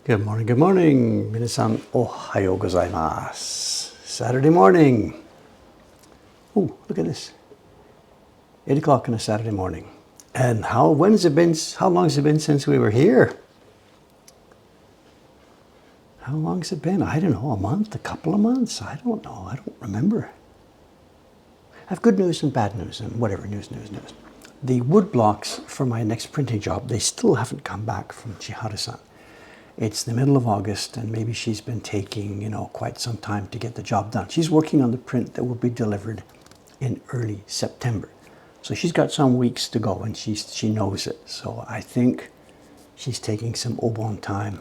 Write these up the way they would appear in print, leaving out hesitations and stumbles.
Good morning, good morning. Minasan, ohayo gozaimasu. Saturday morning. Ooh, look at this. 8 o'clock on a Saturday morning. And how long has it been since we were here? How long has it been? I don't know, a month, a couple of months? I don't know, I don't remember. I have good news and bad news and whatever, news. The wood blocks for my next printing job, they still haven't come back from Chiharu-san. It's the middle of August and maybe she's been taking, quite some time to get the job done. She's working on the print that will be delivered in early September. So she's got some weeks to go and she knows it. So I think she's taking some obon time.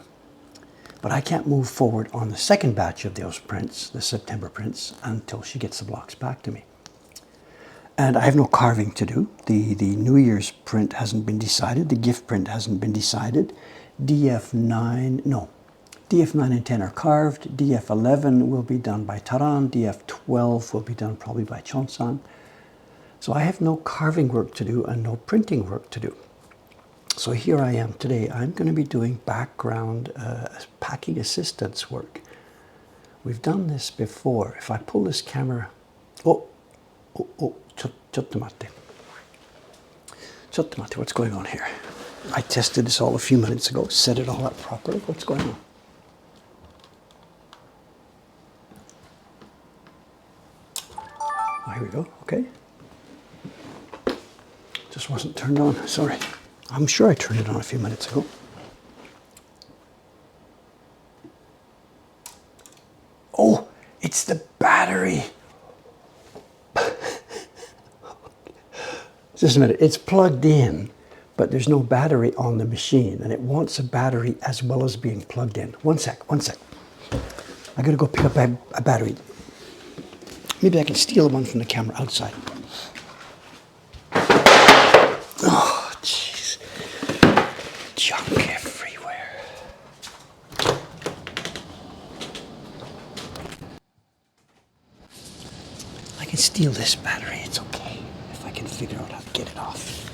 But I can't move forward on the second batch of those prints, the September prints, until she gets the blocks back to me. And I have no carving to do. The New Year's print hasn't been decided. The gift print hasn't been decided. DF9 and 10 are carved. DF11 will be done by Taran. DF12 will be done probably by Chon-san. So I have no carving work to do and no printing work to do. So here I am today. I'm going to be doing background packing assistance work. We've done this before. If I pull this camera... Chottomatte, what's going on here? I tested this all a few minutes ago, set it all up properly. What's going on? Oh, here we go, okay. Just wasn't turned on, sorry. I'm sure I turned it on a few minutes ago. Oh, it's the battery. Just a minute, it's plugged in, but there's no battery on the machine, and it wants a battery as well as being plugged in. One sec. I gotta go pick up a battery. Maybe I can steal one from the camera outside. Oh, jeez. Junk everywhere. I can steal this battery, it's okay. If I can figure out how to get it off.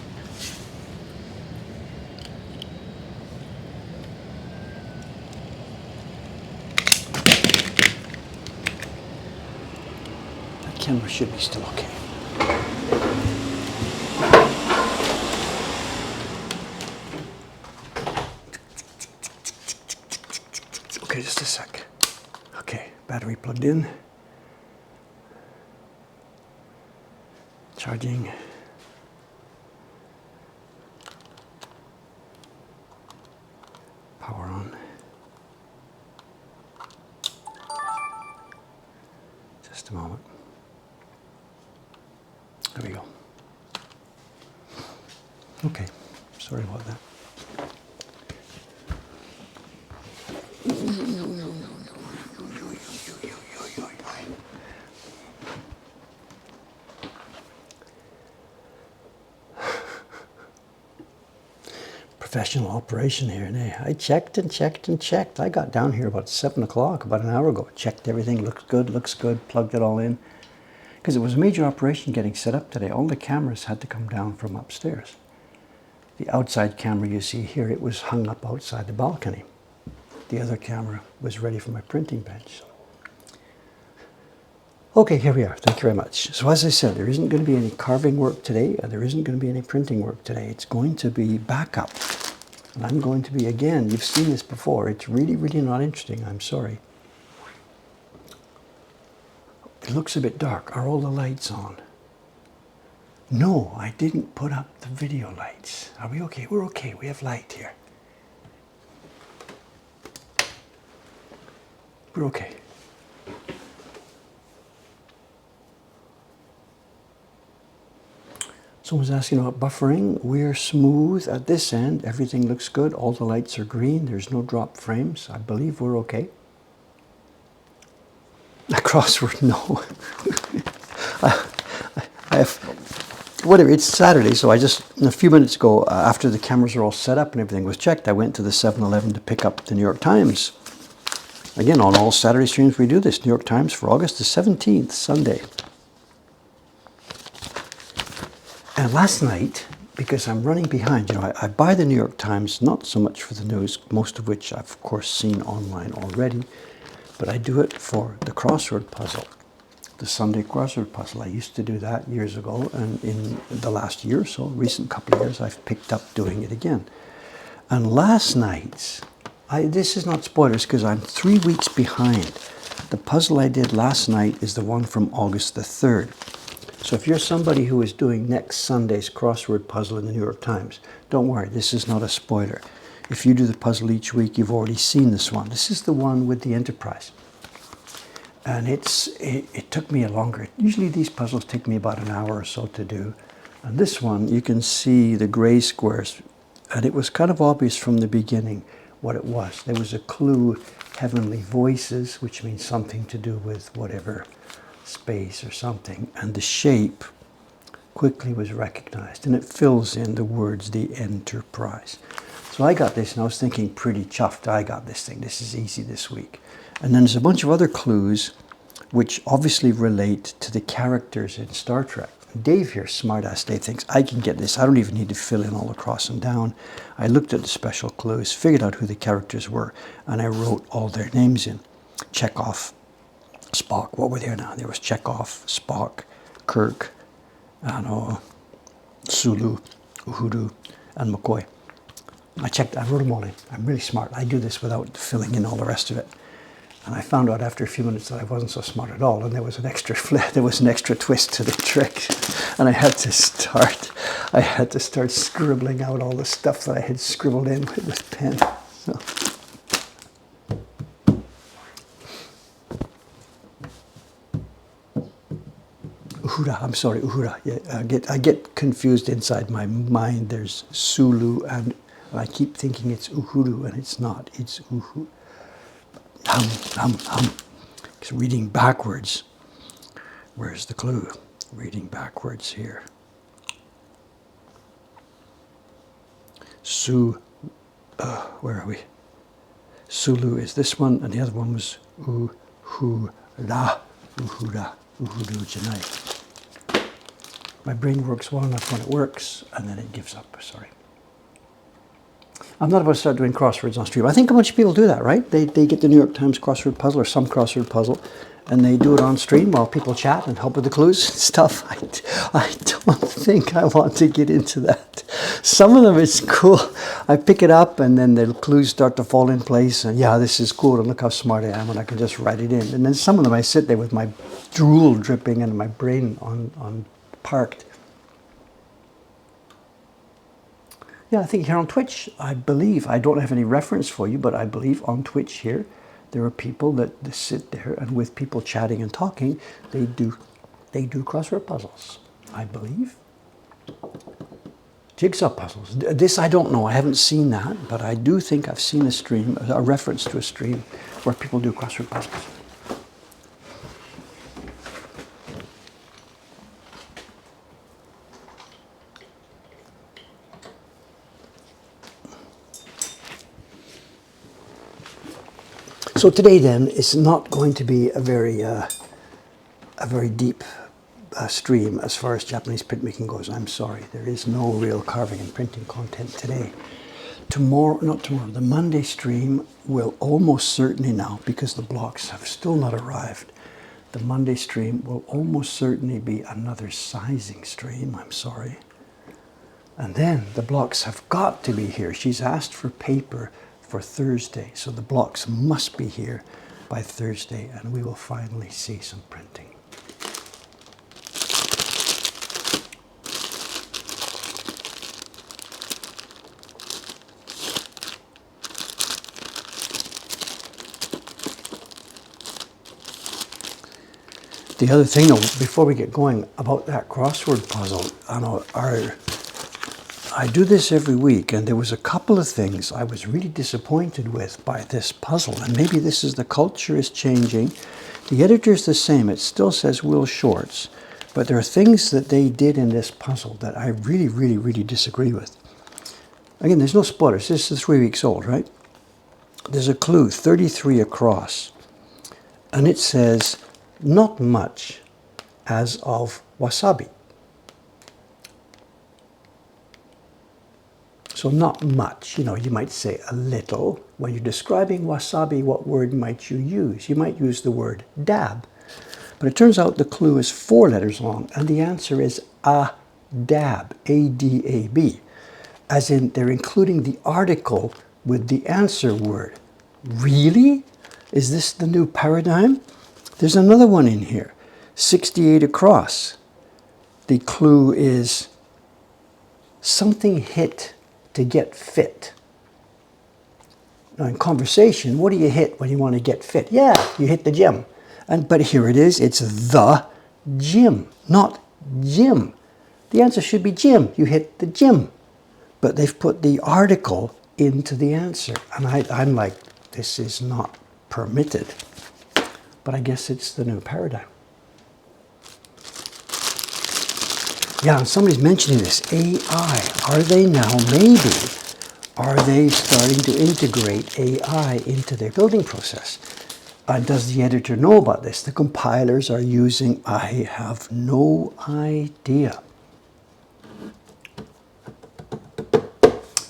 That camera should be still okay. Okay, just a sec. Okay, battery plugged in. Charging. Power on. Just a moment. There we go. Okay, sorry about that. Professional operation here, and I checked and checked. I got down here about 7 o'clock, about an hour ago. Checked everything, looks good, plugged it all in. Because it was a major operation getting set up today. All the cameras had to come down from upstairs. The outside camera you see here, it was hung up outside the balcony. The other camera was ready for my printing bench. Okay, here we are. Thank you very much. So as I said, there isn't going to be any carving work today. There isn't going to be any printing work today. It's going to be backup. And I'm going to be, again, you've seen this before. It's really not interesting. I'm sorry. It looks a bit dark. Are all the lights on? No, I didn't put up the video lights. Are we okay? We're okay. We have light here. We're okay. Someone's asking about buffering. We're smooth at this end. Everything looks good. All the lights are green. There's no drop frames. I believe we're okay. A crossword, no. I have, whatever, it's Saturday, so I just, a few minutes ago, after the cameras are all set up and everything was checked, I went to the 7-Eleven to pick up the New York Times. Again, on all Saturday streams we do this. New York Times for August the 17th, Sunday. And last night, because I'm running behind. You know, I buy the New York Times, not so much for the news, most of which I've of course seen online already, but I do it for the crossword puzzle, the Sunday crossword puzzle. I used to do that years ago, and in the last year or so, recent couple of years, I've picked up doing it again. And last night's, this is not spoilers because I'm 3 weeks behind. The puzzle I did last night is the one from August the 3rd. So if you're somebody who is doing next Sunday's crossword puzzle in the New York Times, don't worry, this is not a spoiler. If you do the puzzle each week, you've already seen this one. This is the one with the Enterprise. And it took me a longer, usually these puzzles take me about an hour or so to do. And this one, you can see the gray squares, and it was kind of obvious from the beginning what it was. There was a clue, heavenly voices, which means something to do with whatever, space or something. And the shape quickly was recognized, and it fills in the words, the Enterprise. So I got this, and I was thinking pretty chuffed. I got this thing. This is easy this week. And then there's a bunch of other clues which obviously relate to the characters in Star Trek. Dave here, smartass Dave, thinks I can get this. I don't even need to fill in all across and down. I looked at the special clues, figured out who the characters were, and I wrote all their names in. Chekhov, Spock, what were there now? There was Chekhov, Spock, Kirk, Sulu, Uhuru, and McCoy. I wrote them all in. I'm really smart. I do this without filling in all the rest of it. And I found out after a few minutes that I wasn't so smart at all, and there was an extra twist to the trick. And I had to start scribbling out all the stuff that I had scribbled in with pen. So. Uhura, I'm sorry, Uhura. Yeah, I get confused inside my mind. There's Sulu, and I keep thinking it's Uhuru, and it's not. It's Uhuru. Because reading backwards, where's the clue? Reading backwards here. Where are we? Sulu is this one, and the other one was Uhura, Uhuru Janai. My brain works well enough when it works, and then it gives up, sorry. I'm not about to start doing crosswords on stream. I think a bunch of people do that, right? They get the New York Times crossword puzzle or some crossword puzzle, and they do it on stream while people chat and help with the clues and stuff. I don't think I want to get into that. Some of them it's cool. I pick it up and then the clues start to fall in place, and yeah, this is cool, and look how smart I am, and I can just write it in. And then some of them I sit there with my drool dripping and my brain on parked. Yeah, I think here on Twitch, I believe, I don't have any reference for you, but I believe on Twitch here, there are people that sit there, and with people chatting and talking, they do crossword puzzles, I believe. Jigsaw puzzles. This I don't know, I haven't seen that, but I do think I've seen a reference to a stream where people do crossword puzzles. So today, then, is not going to be a very deep stream as far as Japanese printmaking goes. I'm sorry, there is no real carving and printing content today. The Monday stream will almost certainly now, because the blocks have still not arrived, the Monday stream will almost certainly be another sizing stream. I'm sorry. And then the blocks have got to be here. She's asked for paper for Thursday, so the blocks must be here by Thursday, and we will finally see some printing. The other thing, though, before we get going about that crossword puzzle, I do this every week, and there was a couple of things I was really disappointed with by this puzzle, and maybe this is the culture is changing. The editor's the same. It still says Will Shorts, but there are things that they did in this puzzle that I really, really, really disagree with. Again, there's no spoilers. This is 3 weeks old, right? There's a clue, 33 across, and it says, not much as of wasabi. So not much. You know, you might say a little. When you're describing wasabi, what word might you use? You might use the word dab. But it turns out the clue is 4 letters long, and the answer is a dab, A-D-A-B. As in, they're including the article with the answer word. Really? Is this the new paradigm? There's another one in here, 68 across. The clue is something hit to get fit. Now in conversation, what do you hit when you want to get fit? Yeah, you hit the gym. But here it is, it's the gym, not gym. The answer should be gym. You hit the gym. But they've put the article into the answer. And I'm like, this is not permitted. But I guess it's the new paradigm. Yeah, and somebody's mentioning this, AI. Are they now, maybe, are they starting to integrate AI into their building process? Does the editor know about this? The compilers are using, I have no idea.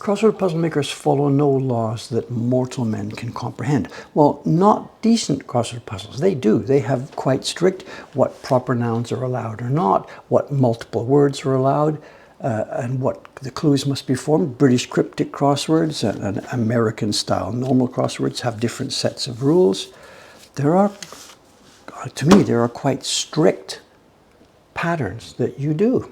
Crossword puzzle makers follow no laws that mortal men can comprehend. Well, not decent crossword puzzles. They do. They have quite strict what proper nouns are allowed or not, what multiple words are allowed, and what the clues must be formed. British cryptic crosswords and American-style normal crosswords have different sets of rules. There are, to me, there are quite strict patterns that you do.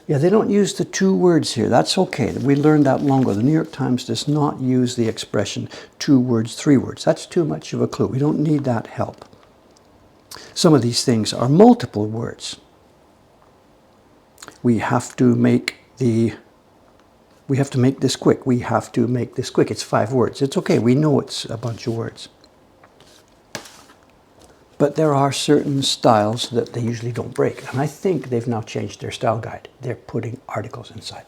Yeah, they don't use the 2 words here. That's okay. We learned that long ago. The New York Times does not use the expression 2 words, 3 words. That's too much of a clue. We don't need that help. Some of these things are multiple words. We have to make this quick. We have to make this quick. It's 5 words. It's okay. We know it's a bunch of words. But there are certain styles that they usually don't break. And I think they've now changed their style guide. They're putting articles inside.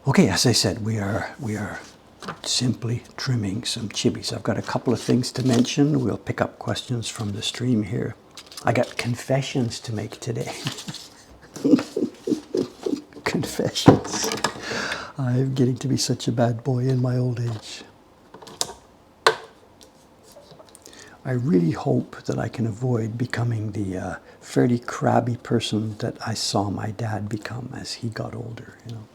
Okay, as I said, we are simply trimming some chibis. I've got a couple of things to mention. We'll pick up questions from the stream here. I got confessions to make today. Confessions. I'm getting to be such a bad boy in my old age. I really hope that I can avoid becoming the fairly crabby person that I saw my dad become as he got older, you know.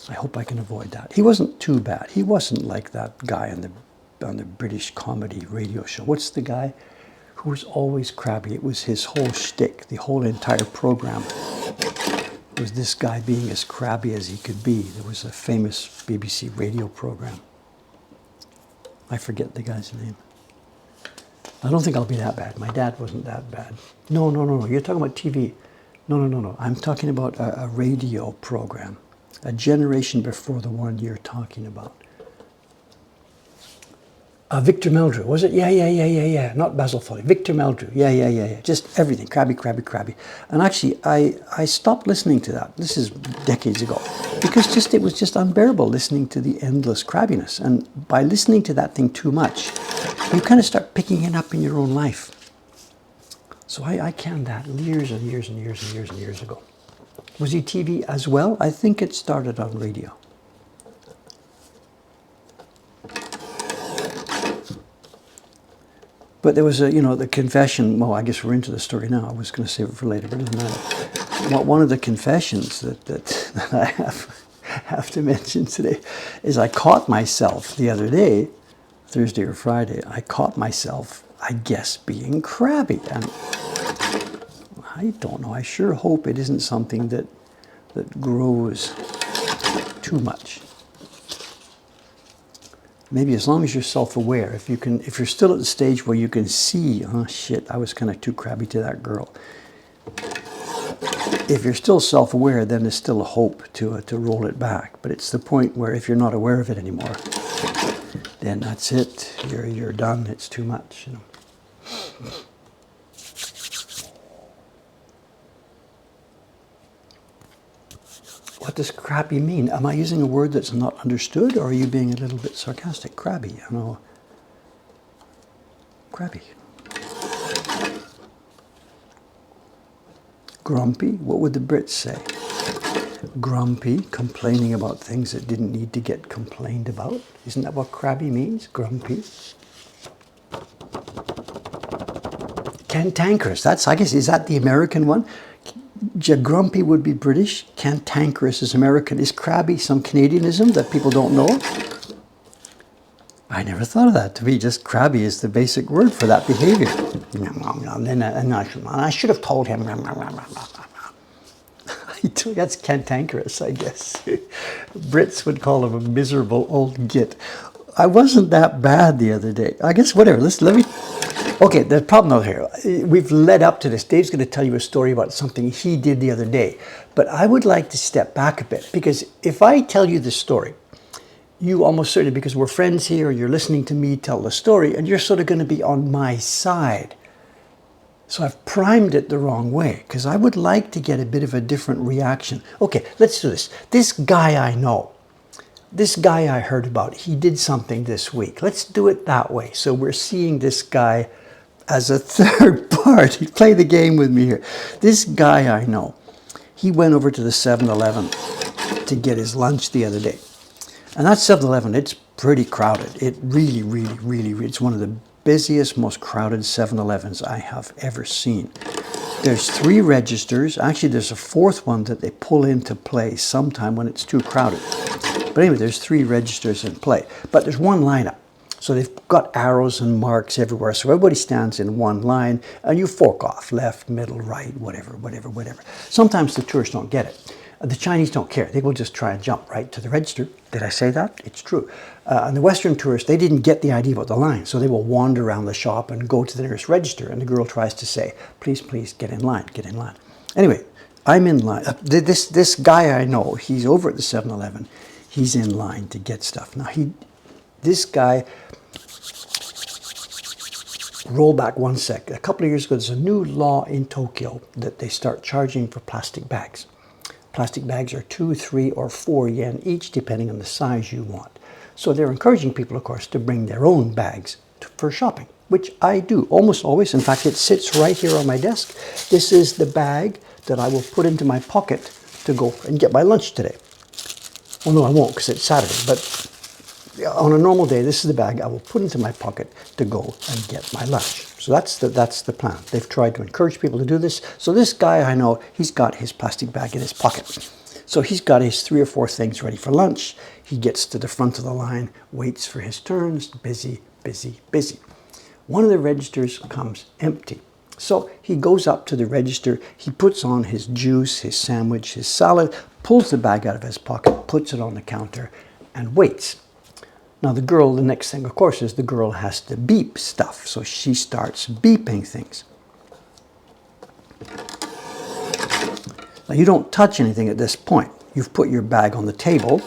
I hope I can avoid that. He wasn't too bad. He wasn't like that guy on the British comedy radio show. What's the guy who was always crabby? It was his whole shtick, the whole entire program. Was this guy being as crabby as he could be. There was a famous BBC radio program. I forget the guy's name. I don't think I'll be that bad. My dad wasn't that bad. No. You're talking about TV. No. I'm talking about a radio program. A generation before the one you're talking about. Victor Meldrew, was it? Yeah. Not Basil Foley. Victor Meldrew. Yeah. Just everything. Crabby. And actually, I stopped listening to that. This is decades ago. Because it was just unbearable listening to the endless crabbiness. And by listening to that thing too much, you kind of start picking it up in your own life. So I canned that years ago. Was he TV as well? I think it started on radio. But there was the confession. Well, I guess we're into the story now. I was going to save it for later, but it doesn't matter. Well, one of the confessions that I have to mention today is I caught myself the other day, Thursday or Friday. I caught myself, I guess, being crabby, and I don't know. I sure hope it isn't something that grows too much. Maybe as long as you're self-aware, if you're still at the stage where you can see, oh shit, I was kind of too crabby to that girl. If you're still self-aware, then there's still a hope to roll it back. But it's the point where if you're not aware of it anymore, then that's it. You're done. It's too much. What does crabby mean? Am I using a word that's not understood, or are you being a little bit sarcastic? Crabby, Crabby. Grumpy, what would the Brits say? Grumpy, complaining about things that didn't need to get complained about. Isn't that what crabby means? Grumpy. Cantankerous, that's, I guess, is that the American one? Grumpy would be British, cantankerous is American. Is crabby some Canadianism that people don't know? I never thought of that. To me, just crabby is the basic word for that behavior. And I should have told him. That's cantankerous, I guess. Brits would call him a miserable old git. I wasn't that bad the other day. I guess whatever. Let me. Okay, the problem though here, we've led up to this. Dave's going to tell you a story about something he did the other day. But I would like to step back a bit, because if I tell you this story, you almost certainly, because we're friends here, you're listening to me tell the story, and you're sort of going to be on my side. So I've primed it the wrong way, because I would like to get a bit of a different reaction. Okay, let's do this. This guy I know, this guy I heard about, he did something this week. Let's do it that way. So we're seeing this guy as a third party. Play the game with me here. This guy I know, he went over to the 7-Eleven to get his lunch the other day. And that 7-Eleven, it's pretty crowded. It really, it's one of the busiest, most crowded 7-Elevens I have ever seen. There's 3 registers. Actually, there's a 4th one that they pull into play sometime when it's too crowded. But anyway, there's 3 registers in play. But there's one lineup. So they've got arrows and marks everywhere. So everybody stands in one line, and you fork off, left, middle, right, whatever. Sometimes the tourists don't get it. The Chinese don't care. They will just try and jump right to the register. Did I say that? It's true. And the Western tourists, they didn't get the idea about the line. So they will wander around the shop and go to the nearest register. And the girl tries to say, please, get in line, get in line. Anyway, I'm in line. This guy I know, he's over at the 7-Eleven. He's in line to get stuff. Now, this guy, roll back one sec. A couple of years ago, there's a new law in Tokyo that they start charging for plastic bags. Plastic bags are 2, 3, or 4 yen each, depending on the size you want. So they're encouraging people, of course, to bring their own bags for shopping, which I do almost always. In fact, it sits right here on my desk. This is the bag that I will put into my pocket to go and get my lunch today. Well, no, I won't, because it's Saturday, but on a normal day, this is the bag I will put into my pocket to go and get my lunch. So that's the plan. They've tried to encourage people to do this. So this guy I know, he's got his plastic bag in his pocket. So he's got his 3 or 4 things ready for lunch. He gets to the front of the line, waits for his turns, busy. One of the registers comes empty. So he goes up to the register, he puts on his juice, his sandwich, his salad, pulls the bag out of his pocket, puts it on the counter, and waits. Now the next thing, of course, is the girl has to beep stuff. So she starts beeping things. Now you don't touch anything at this point. You've put your bag on the table,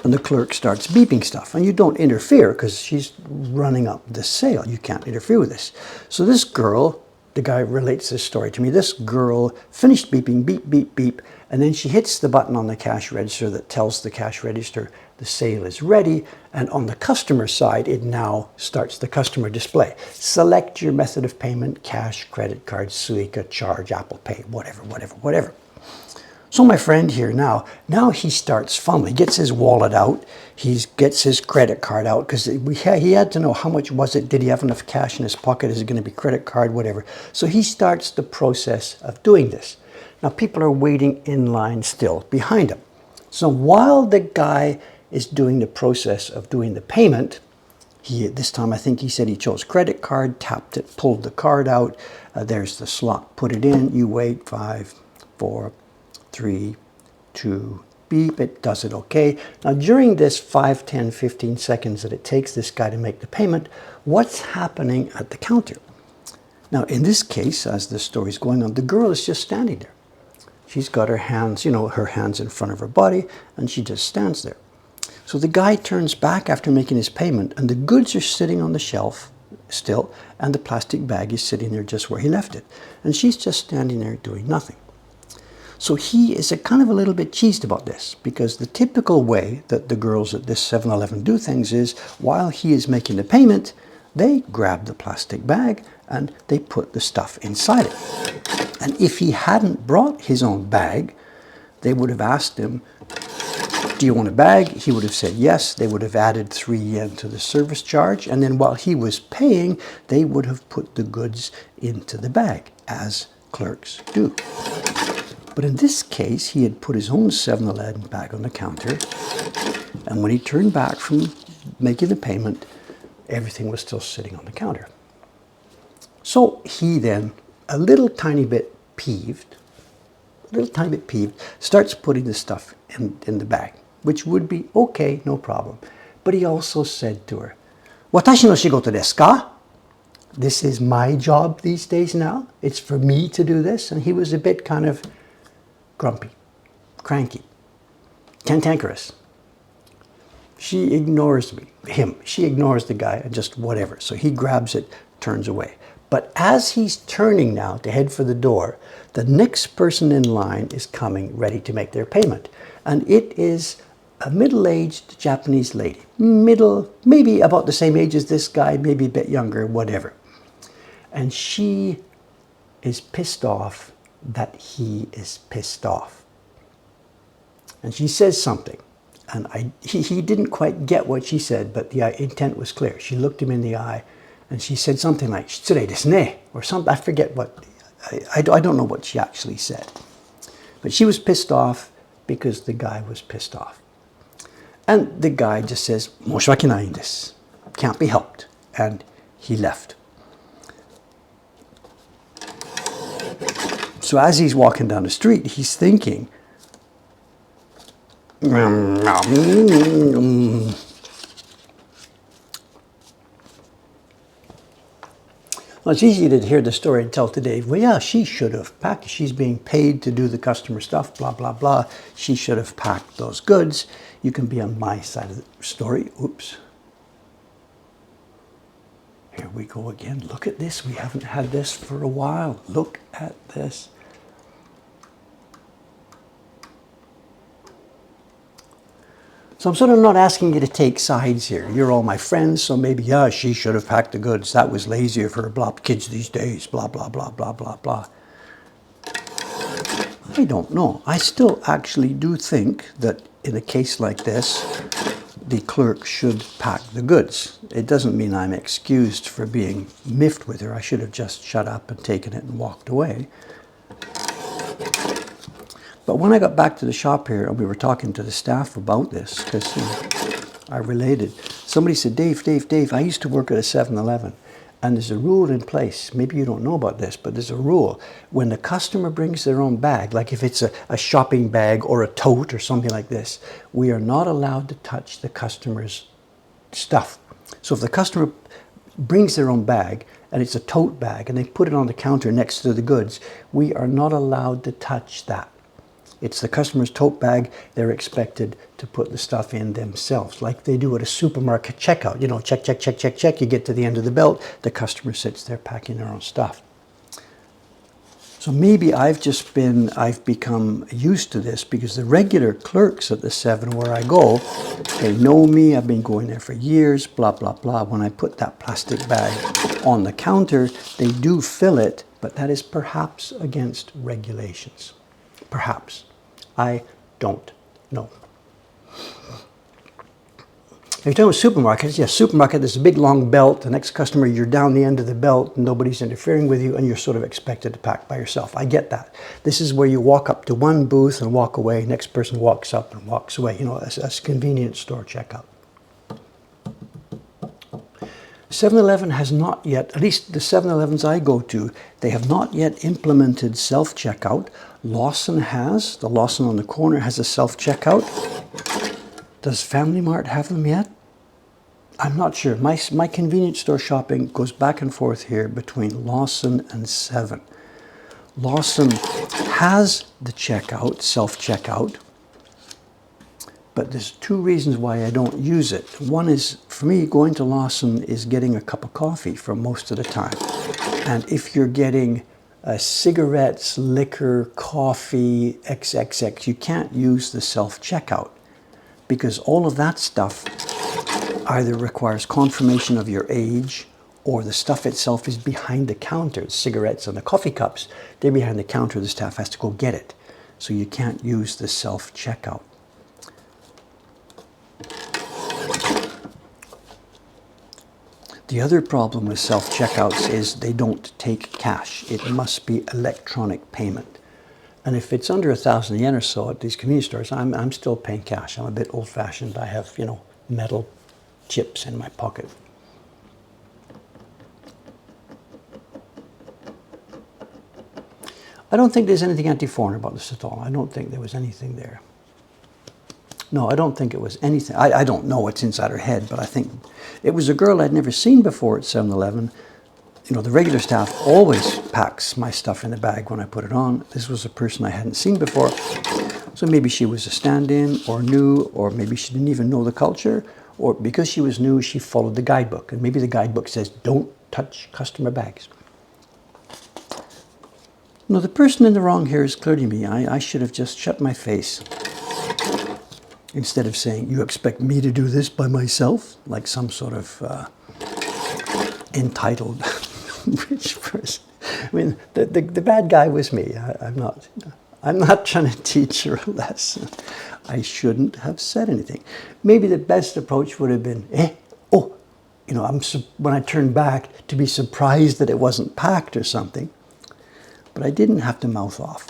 and the clerk starts beeping stuff. And you don't interfere, because she's running up the sale. You can't interfere with this. So this girl, the guy relates this story to me, this girl finished beeping, beep, and then she hits the button on the cash register that tells the cash register the sale is ready, and on the customer side, it now starts the customer display. Select your method of payment, cash, credit card, Suica, charge, Apple Pay, whatever. So my friend here now he starts fumbling. He gets his wallet out, he gets his credit card out, because he had to know how much was it, did he have enough cash in his pocket, is it going to be credit card, whatever. So he starts the process of doing this. Now people are waiting in line still behind him. So while the guy is doing the process of doing the payment, this time I think he said he chose credit card, tapped it, pulled the card out, there's the slot, put it in, you wait, 5, 4, 3, 2, beep, it does it okay. Now during this 5, 10, 15 seconds that it takes this guy to make the payment, what's happening at the counter? Now in this case, as the story's going on, the girl is just standing there. She's got her hands, her hands in front of her body, and she just stands there. So the guy turns back after making his payment, and the goods are sitting on the shelf still, and the plastic bag is sitting there just where he left it. And she's just standing there doing nothing. So he is kind of a little bit cheesed about this, because the typical way that the girls at this 7-Eleven do things is, while he is making the payment, they grabbed the plastic bag and they put the stuff inside it. And if he hadn't brought his own bag, they would have asked him, do you want a bag? He would have said yes. They would have added 3 yen to the service charge. And then while he was paying, they would have put the goods into the bag, as clerks do. But in this case, he had put his own 7-Eleven bag on the counter. And when he turned back from making the payment, everything was still sitting on the counter. So he then, a little tiny bit peeved, starts putting the stuff in the bag, which would be okay, no problem. But he also said to her, "Watashi no shigoto desu ka?" This is my job these days now. It's for me to do this. And he was a bit kind of grumpy, cranky, cantankerous. She ignores him. She ignores the guy and just whatever. So he grabs it, turns away. But as he's turning now to head for the door, the next person in line is coming ready to make their payment. And it is a middle-aged Japanese lady. Maybe about the same age as this guy, maybe a bit younger, whatever. And she is pissed off that he is pissed off. And she says something. And he didn't quite get what she said, but the intent was clear. She looked him in the eye and she said something like, "Shitsurei desu ne," or something. I forget what, I don't know what she actually said. But she was pissed off because the guy was pissed off. And the guy just says, "Moshiwake nai desu. Can't be helped." And he left. So as he's walking down the street, he's thinking, well, it's easy to hear the story and tell today, well, yeah, she should have packed. She's being paid to do the customer stuff, blah, blah, blah. She should have packed those goods. You can be on my side of the story. Oops. Here we go again. Look at this. We haven't had this for a while. Look at this. So I'm sort of not asking you to take sides here. You're all my friends, so maybe, yeah, she should have packed the goods. That was lazy of her, blah, kids these days, blah, blah, blah, blah, blah, blah. I don't know. I still actually do think that in a case like this, the clerk should pack the goods. It doesn't mean I'm excused for being miffed with her. I should have just shut up and taken it and walked away. But when I got back to the shop here and we were talking to the staff about this, because I related, somebody said, Dave, I used to work at a 7-Eleven and there's a rule in place. Maybe you don't know about this, but there's a rule. When the customer brings their own bag, like if it's a shopping bag or a tote or something like this, we are not allowed to touch the customer's stuff. So if the customer brings their own bag and it's a tote bag and they put it on the counter next to the goods, we are not allowed to touch that. It's the customer's tote bag. They're expected to put the stuff in themselves, like they do at a supermarket checkout. You know, check, check, check, check, check. You get to the end of the belt. The customer sits there packing their own stuff. So maybe I've become used to this because the regular clerks at the 7 where I go, they know me. I've been going there for years, blah, blah, blah. When I put that plastic bag on the counter, they do fill it, but that is perhaps against regulations. Perhaps. I don't know. If you're talking about supermarkets, yes, supermarket, there's a big long belt. The next customer, you're down the end of the belt, nobody's interfering with you, and you're sort of expected to pack by yourself. I get that. This is where you walk up to one booth and walk away. Next person walks up and walks away. You know, as a convenience store checkout. 7-Eleven has not yet, at least the 7-Elevens I go to, they have not yet implemented self-checkout. Lawson has. The Lawson on the corner has a self-checkout. Does Family Mart have them yet? I'm not sure. My convenience store shopping goes back and forth here between Lawson and 7. Lawson has the checkout, self-checkout. But there's 2 reasons why I don't use it. One is, for me, going to Lawson is getting a cup of coffee for most of the time. And if you're getting cigarettes, liquor, coffee, XXX, you can't use the self-checkout because all of that stuff either requires confirmation of your age or the stuff itself is behind the counter. The cigarettes and the coffee cups, they're behind the counter. The staff has to go get it. So you can't use the self-checkout. The other problem with self-checkouts is they don't take cash. It must be electronic payment. And if it's under 1,000 yen or so at these convenience stores, I'm still paying cash. I'm a bit old-fashioned. I have, you know, metal chips in my pocket. I don't think there's anything anti-foreign about this at all. I don't think there was anything there. No, I don't think it was anything. I don't know what's inside her head, but I think it was a girl I'd never seen before at 7-Eleven. You know, the regular staff always packs my stuff in the bag when I put it on. This was a person I hadn't seen before. So maybe she was a stand-in or new, or maybe she didn't even know the culture, or because she was new, she followed the guidebook. And maybe the guidebook says, don't touch customer bags. No, the person in the wrong here is clearly me. I should have just shut my face. Instead of saying, you expect me to do this by myself? Like some sort of entitled rich person. I mean, the bad guy was me. I'm not trying to teach her a lesson. I shouldn't have said anything. Maybe the best approach would have been, oh, you know, when I turned back to be surprised that it wasn't packed or something. But I didn't have to mouth off.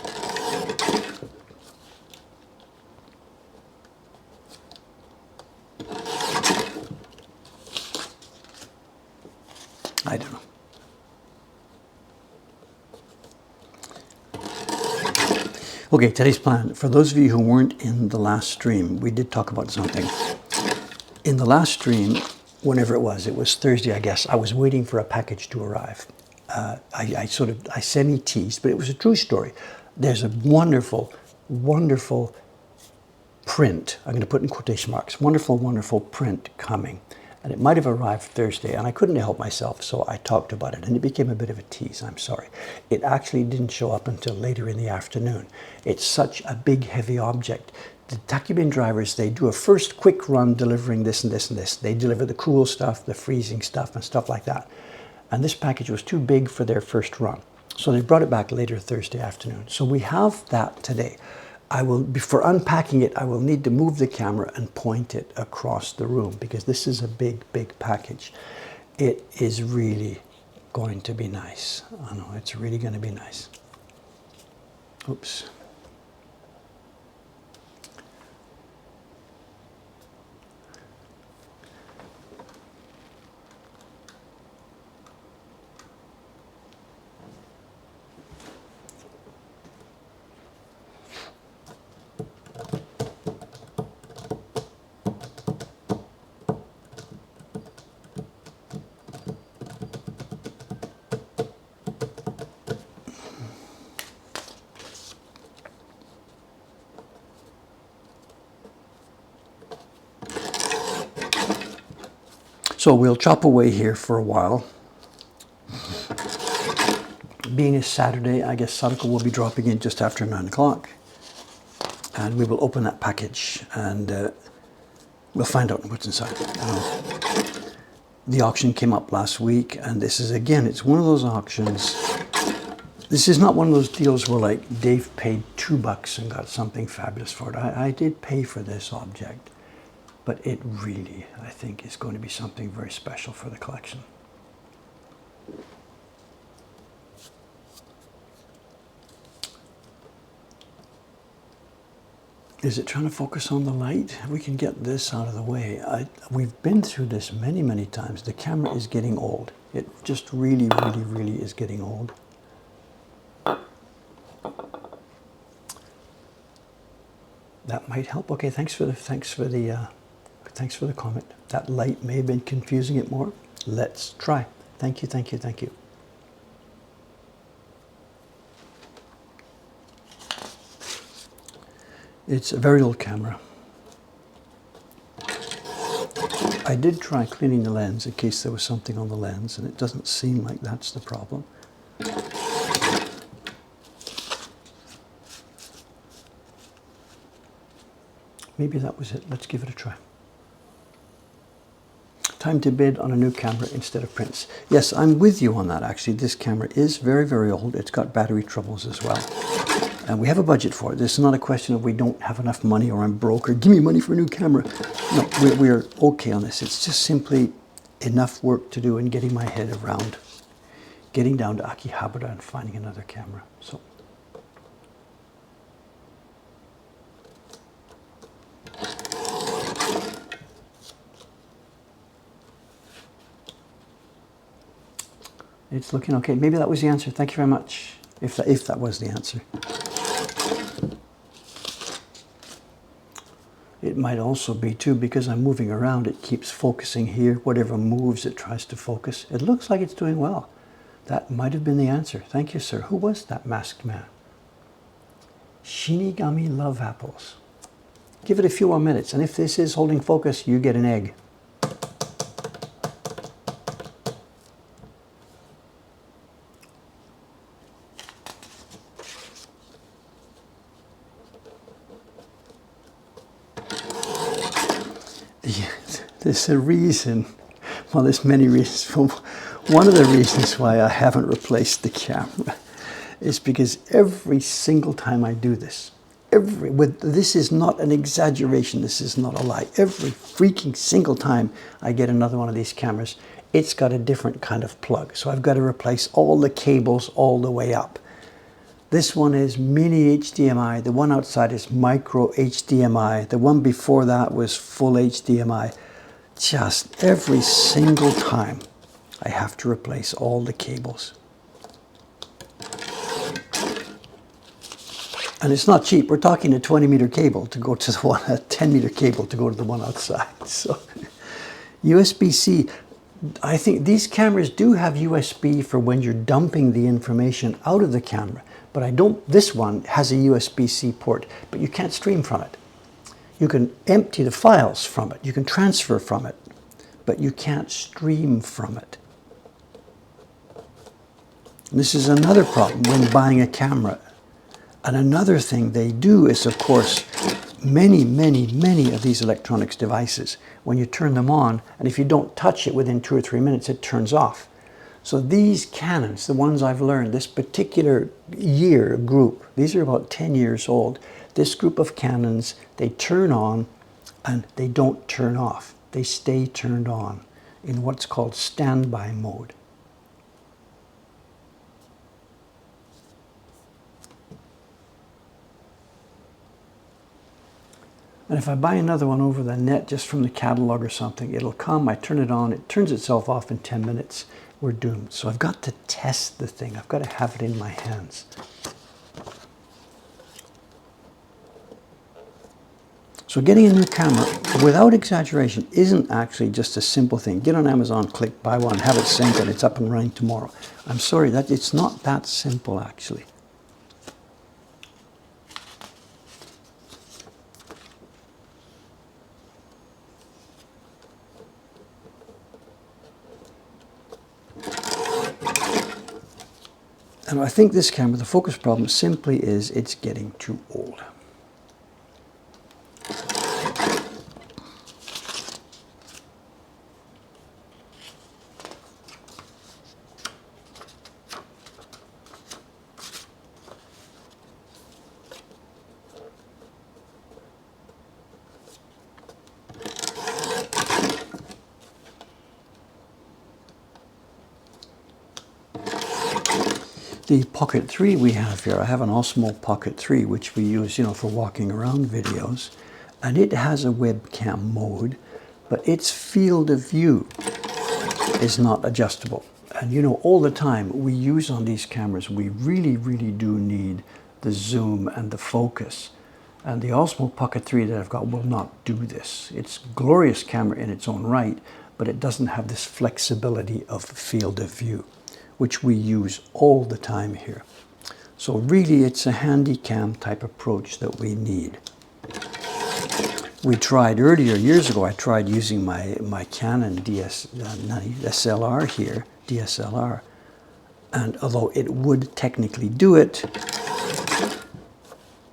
I don't know. Okay, today's plan. For those of you who weren't in the last stream, we did talk about something. In the last stream, whenever it was Thursday, I guess, I was waiting for a package to arrive. I semi-teased, but it was a true story. There's a wonderful, wonderful print, I'm going to put in quotation marks, wonderful, wonderful print coming. And it might have arrived Thursday, and I couldn't help myself, so I talked about it, and it became a bit of a tease, I'm sorry. It actually didn't show up until later in the afternoon. It's such a big, heavy object. The Takubin drivers, they do a first quick run delivering this and this and this. They deliver the cool stuff, the freezing stuff, and stuff like that. And this package was too big for their first run. So they brought it back later Thursday afternoon. So we have that today. For unpacking it, I will need to move the camera and point it across the room because this is a big, big package. It is really going to be nice. I know, it's really going to be nice. Oops. So we'll chop away here for a while. Being a Saturday, I guess Sadako will be dropping in just after 9 o'clock. And we will open that package and we'll find out what's inside. The auction came up last week, and this is, again, it's one of those auctions. This is not one of those deals where like Dave paid $2 and got something fabulous for it. I did pay for this object. But it really, I think, is going to be something very special for the collection. Is it trying to focus on the light? We can get this out of the way. We've been through this many, many times. The camera is getting old. It just really, really, really is getting old. That might help. Okay, thanks for the comment. That light may have been confusing it more. Let's try. Thank you, thank you, thank you. It's a very old camera. I did try cleaning the lens in case there was something on the lens, and it doesn't seem like that's the problem. Maybe that was it. Let's give it a try. Time to bid on a new camera instead of prints. Yes, I'm with you on that actually. This camera is very, very old. It's got battery troubles as well. And we have a budget for it. This is not a question of we don't have enough money or I'm broke or give me money for a new camera. No, we're okay on this. It's just simply enough work to do in getting my head around getting down to Akihabara and finding another camera. So. It's looking okay. Maybe that was the answer. Thank you very much. If that was the answer. It might also be too, because I'm moving around, it keeps focusing here. Whatever moves, it tries to focus. It looks like it's doing well. That might have been the answer. Thank you, sir. Who was that masked man? Shinigami Love Apples. Give it a few more minutes, and if this is holding focus, you get an egg. There's a reason, well, there's many reasons. One of the reasons why I haven't replaced the camera is because every single time I do this, this is not an exaggeration, this is not a lie. Every freaking single time I get another one of these cameras, it's got a different kind of plug. So I've got to replace all the cables all the way up. This one is mini HDMI, the one outside is micro HDMI, the one before that was full HDMI. Just every single time I have to replace all the cables. And it's not cheap. We're talking a 20-meter cable to go to the one, a 10-meter cable to go to the one outside. So USB-C, I think these cameras do have USB for when you're dumping the information out of the camera. But this one has a USB-C port, but you can't stream from it. You can empty the files from it. You can transfer from it, but you can't stream from it. And this is another problem when buying a camera. And another thing they do is, of course, many of these electronics devices, when you turn them on, and if you don't touch it within 2 or 3 minutes, it turns off. So these Canons, the ones I've learned, this particular year group, these are about 10 years old. This group of Canons, they turn on and they don't turn off. They stay turned on in what's called standby mode. And if I buy another one over the net just from the catalog or something, it'll come, I turn it on, it turns itself off in 10 minutes. We're doomed. So I've got to test the thing. I've got to have it in my hands. So getting a new camera, without exaggeration, isn't actually just a simple thing. Get on Amazon, click, buy one, have it sent, and it's up and running tomorrow. I'm sorry, it's not that simple, actually. And I think this camera, the focus problem simply is it's getting too old. The Pocket 3 we have here, I have an Osmo Pocket 3 which we use, for walking around videos, and it has a webcam mode, but its field of view is not adjustable. And all the time we use on these cameras, we really do need the zoom and the focus. And the Osmo Pocket 3 that I've got will not do this. It's a glorious camera in its own right, but it doesn't have this flexibility of field of view, which we use all the time here. So really it's a handy cam type approach that we need. We tried earlier, years ago, I tried using my Canon SLR here, DSLR, and although it would technically do it,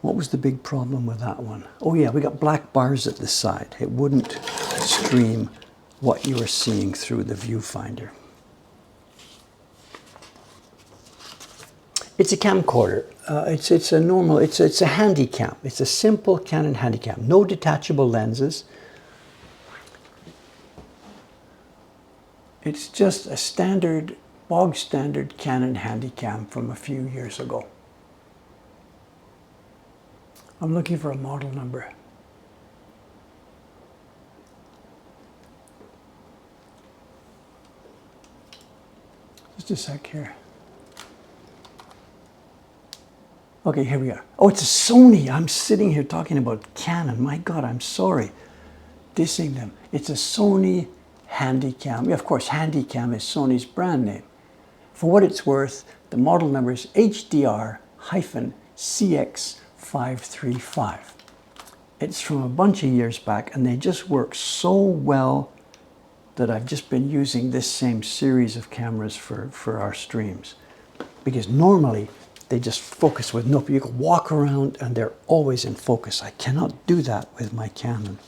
what was the big problem with that one? Oh yeah, we got black bars at the side. It wouldn't stream what you are seeing through the viewfinder. It's a camcorder. It's a normal, it's a handy cam. It's a simple Canon handy cam. No detachable lenses. It's just a standard, bog standard Canon handy cam from a few years ago. I'm looking for a model number. Just a sec here. Okay, here we are. Oh, it's a Sony. I'm sitting here talking about Canon. My God, I'm sorry. Dissing them. It's a Sony Handycam. Yeah, of course, Handycam is Sony's brand name. For what it's worth, the model number is HDR-CX535. It's from a bunch of years back, and they just work so well that I've just been using this same series of cameras for our streams. Because normally, they just focus with no, you can walk around and they're always in focus. I cannot do that with my Canon.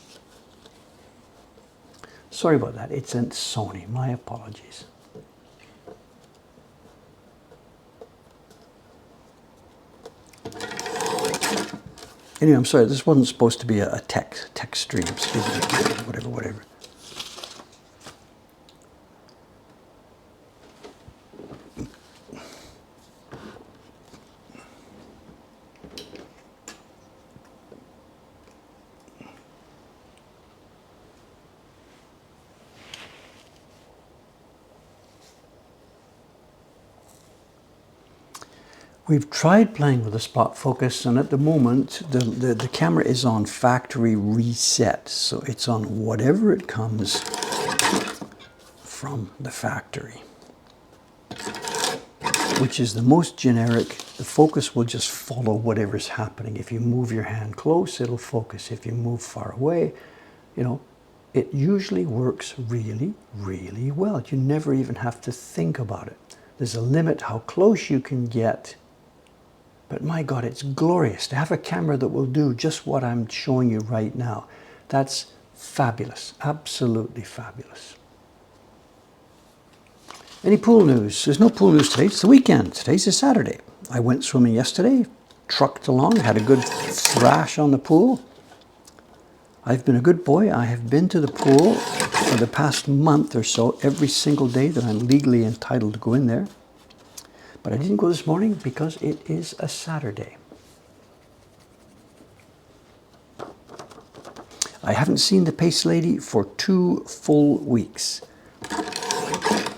Sorry about that, it's a Sony, my apologies. Anyway, I'm sorry, this wasn't supposed to be a tech stream, excuse me, whatever. We've tried playing with the spot focus, and at the moment the camera is on factory reset, so it's on whatever it comes from the factory, which is the most generic. The focus will just follow whatever's happening. If you move your hand close, it'll focus. If you move far away, you know, it usually works really, really well. You never even have to think about it. There's a limit how close you can get. But my God, it's glorious to have a camera that will do just what I'm showing you right now. That's fabulous, absolutely fabulous. Any pool news? There's no pool news today. It's the weekend. Today's a Saturday. I went swimming yesterday, trucked along, had a good thrash on the pool. I've been a good boy. I have been to the pool for the past month or so, every single day that I'm legally entitled to go in there. But I didn't go this morning because it is a Saturday. I haven't seen the Pace Lady for 2 full weeks.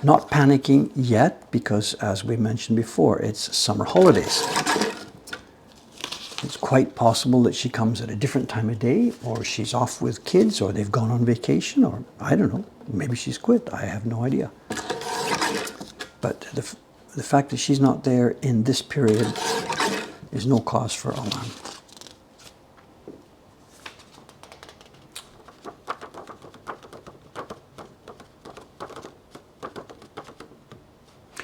Not panicking yet because, as we mentioned before, it's summer holidays. It's quite possible that she comes at a different time of day, or she's off with kids, or they've gone on vacation, or I don't know, maybe she's quit. I have no idea. But the fact that she's not there in this period is no cause for alarm.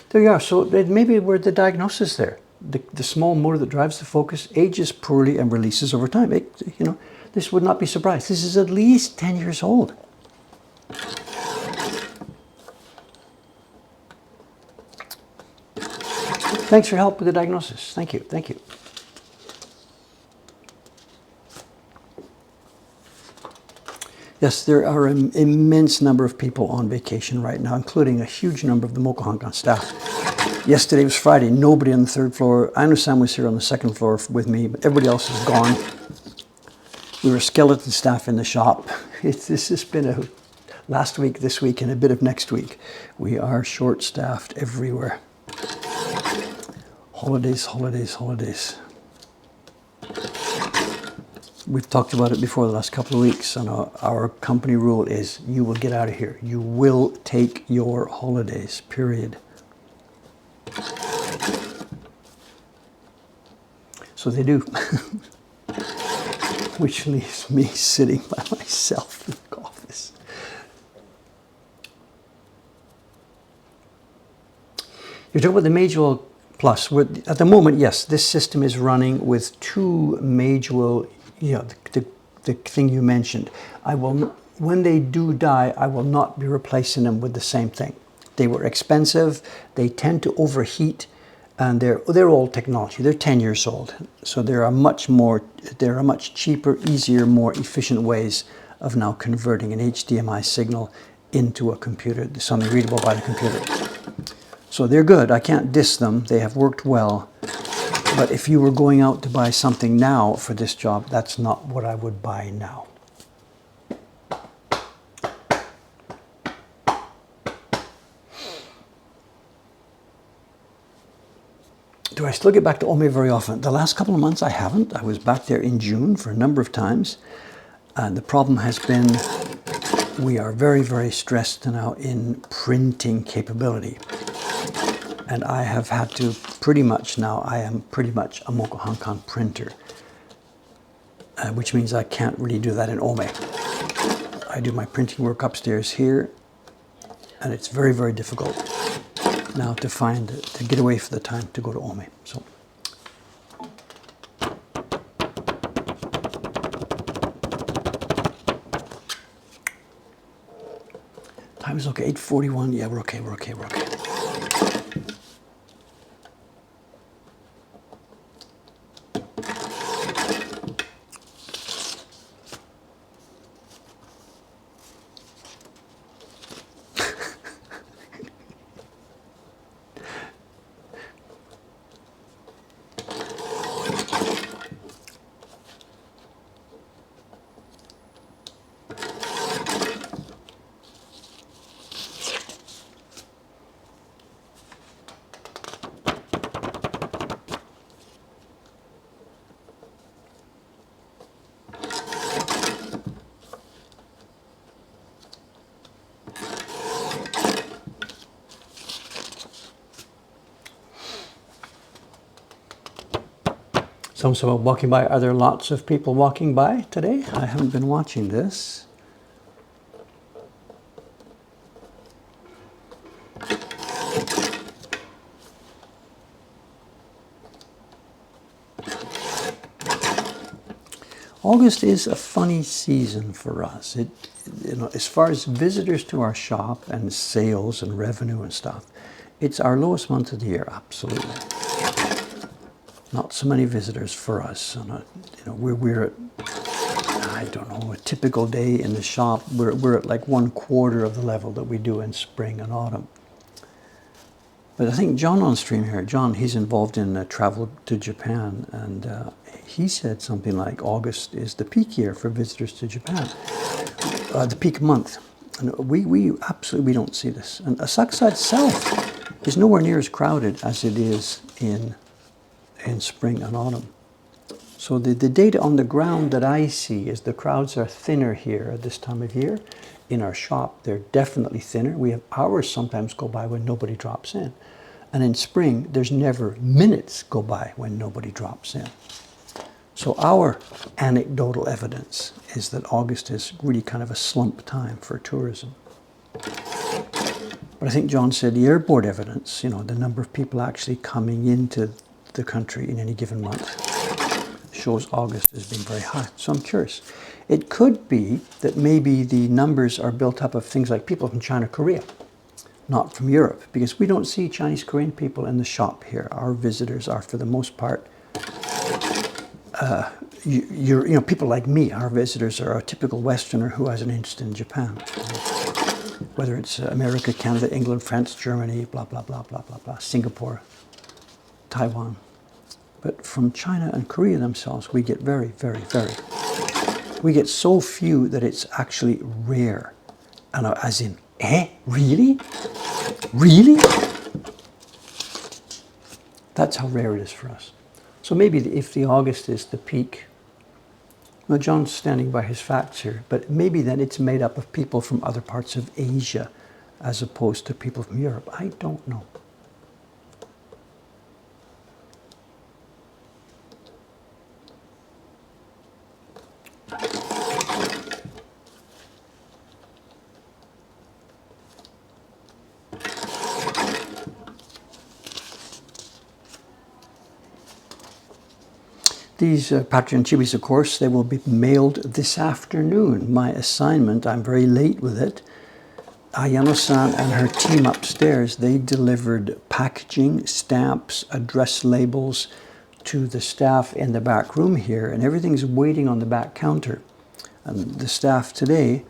There you are. So maybe we're the diagnosis there. The small motor that drives the focus ages poorly and releases over time. You know, this would not be surprised. This is at least 10 years old. Thanks for help with the diagnosis. Thank you. Thank you. Yes, there are an immense number of people on vacation right now, including a huge number of the Mokuhankan staff. Yesterday was Friday. Nobody on the 3rd floor. I understand was here on the 2nd floor with me, but everybody else is gone. We were skeleton staff in the shop. This has been a last week, this week, and a bit of next week. We are short-staffed everywhere. Holidays, holidays, holidays. We've talked about it before the last couple of weeks, and our company rule is you will get out of here. You will take your holidays, period. So they do. Which leaves me sitting by myself in the office. You're talking about the Magewell Plus. At the moment, yes, this system is running with 2 Magewell, the thing you mentioned. I will when they do die, I will not be replacing them with the same thing. They were expensive, they tend to overheat, and they're old technology. They're 10 years old. So there are much cheaper, easier, more efficient ways of now converting an HDMI signal into a computer, something readable by the computer. So they're good. I can't diss them. They have worked well. But if you were going out to buy something now for this job, that's not what I would buy now. Do I still get back to Ome very often? The last couple of months I haven't. I was back there in June for a number of times. And the problem has been we are very, very stressed now in printing capability. And I have had to pretty much now, I am pretty much a Mokuhankan printer, which means I can't really do that in Ome. I do my printing work upstairs here, and it's very, very difficult now to get away for the time to go to Ome. So. Time is okay, 8:41. Yeah, we're okay. Someone said, walking by, are there lots of people walking by today? I haven't been watching this. August is a funny season for us. As far as visitors to our shop and sales and revenue and stuff, it's our lowest month of the year, absolutely. Not so many visitors for us. We're at, I don't know, a typical day in the shop. We're at like 1/4 of the level that we do in spring and autumn. But I think John on stream here, John, he's involved in travel to Japan, and he said something like August is the peak year for visitors to Japan, the peak month. And we absolutely don't see this. And Asakusa itself is nowhere near as crowded as it is in spring and autumn. So the data on the ground that I see is the crowds are thinner here at this time of year. In our shop, they're definitely thinner. We have hours sometimes go by when nobody drops in. And in spring, there's never minutes go by when nobody drops in. So our anecdotal evidence is that August is really kind of a slump time for tourism. But I think John said the airport evidence, the number of people actually coming into the country in any given month, shows August as being very high. So I'm curious. It could be that maybe the numbers are built up of things like people from China, Korea, not from Europe, because we don't see Chinese, Korean people in the shop here. Our visitors are, for the most part, people like me. Our visitors are a typical Westerner who has an interest in Japan. Whether it's America, Canada, England, France, Germany, blah, blah, blah, blah, blah, blah, Singapore, Taiwan. But from China and Korea themselves, we get very, very, very. We get so few that it's actually rare. And as in, really? Really? That's how rare it is for us. So maybe if the August is the peak, well, John's standing by his facts here, but maybe then it's made up of people from other parts of Asia as opposed to people from Europe. I don't know. These Patreon chibis, of course, they will be mailed this afternoon. My assignment, I'm very late with it. Ayano-san and her team upstairs, they delivered packaging, stamps, address labels to the staff in the back room here, and everything's waiting on the back counter. And the staff today,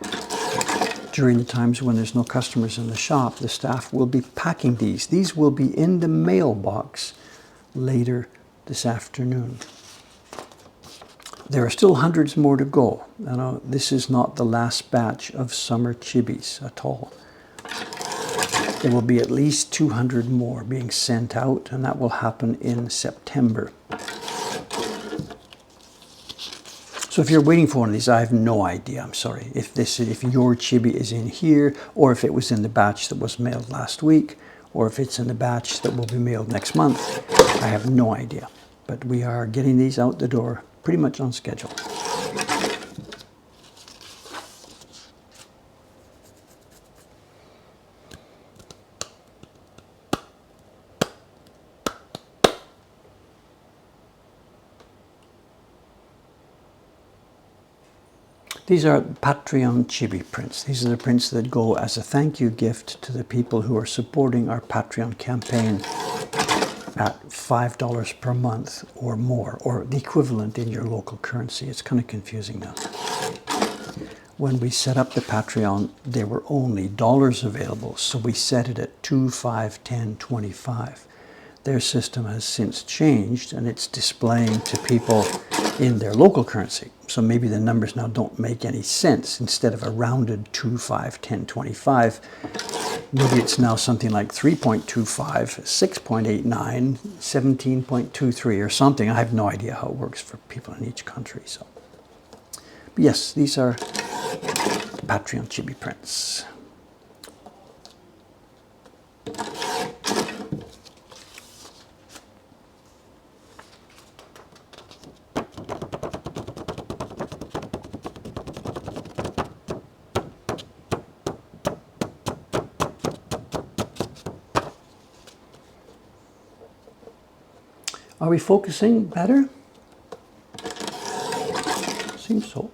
during the times when there's no customers in the shop, the staff will be packing these. These will be in the mailbox later this afternoon. There are still hundreds more to go. This is not the last batch of summer chibis at all. There will be at least 200 more being sent out, and that will happen in September. So if you're waiting for one of these, I have no idea, I'm sorry, if your chibi is in here, or if it was in the batch that was mailed last week, or if it's in the batch that will be mailed next month. I have no idea. But we are getting these out the door pretty much on schedule. These are Patreon chibi prints. These are the prints that go as a thank you gift to the people who are supporting our Patreon campaign at $5 per month or more, or the equivalent in your local currency. It's kind of confusing now. When we set up the Patreon, there were only dollars available, so we set it at 2, 5, 10, 25. Their system has since changed, and it's displaying to people in their local currency. So maybe the numbers now don't make any sense. Instead of a rounded 2, 5, 10, 25, maybe it's now something like 3.25, 6.89, 17.23 or something. I have no idea how it works for people in each country. So, but yes, these are the Patreon chibi prints. Are we focusing better? Seems so.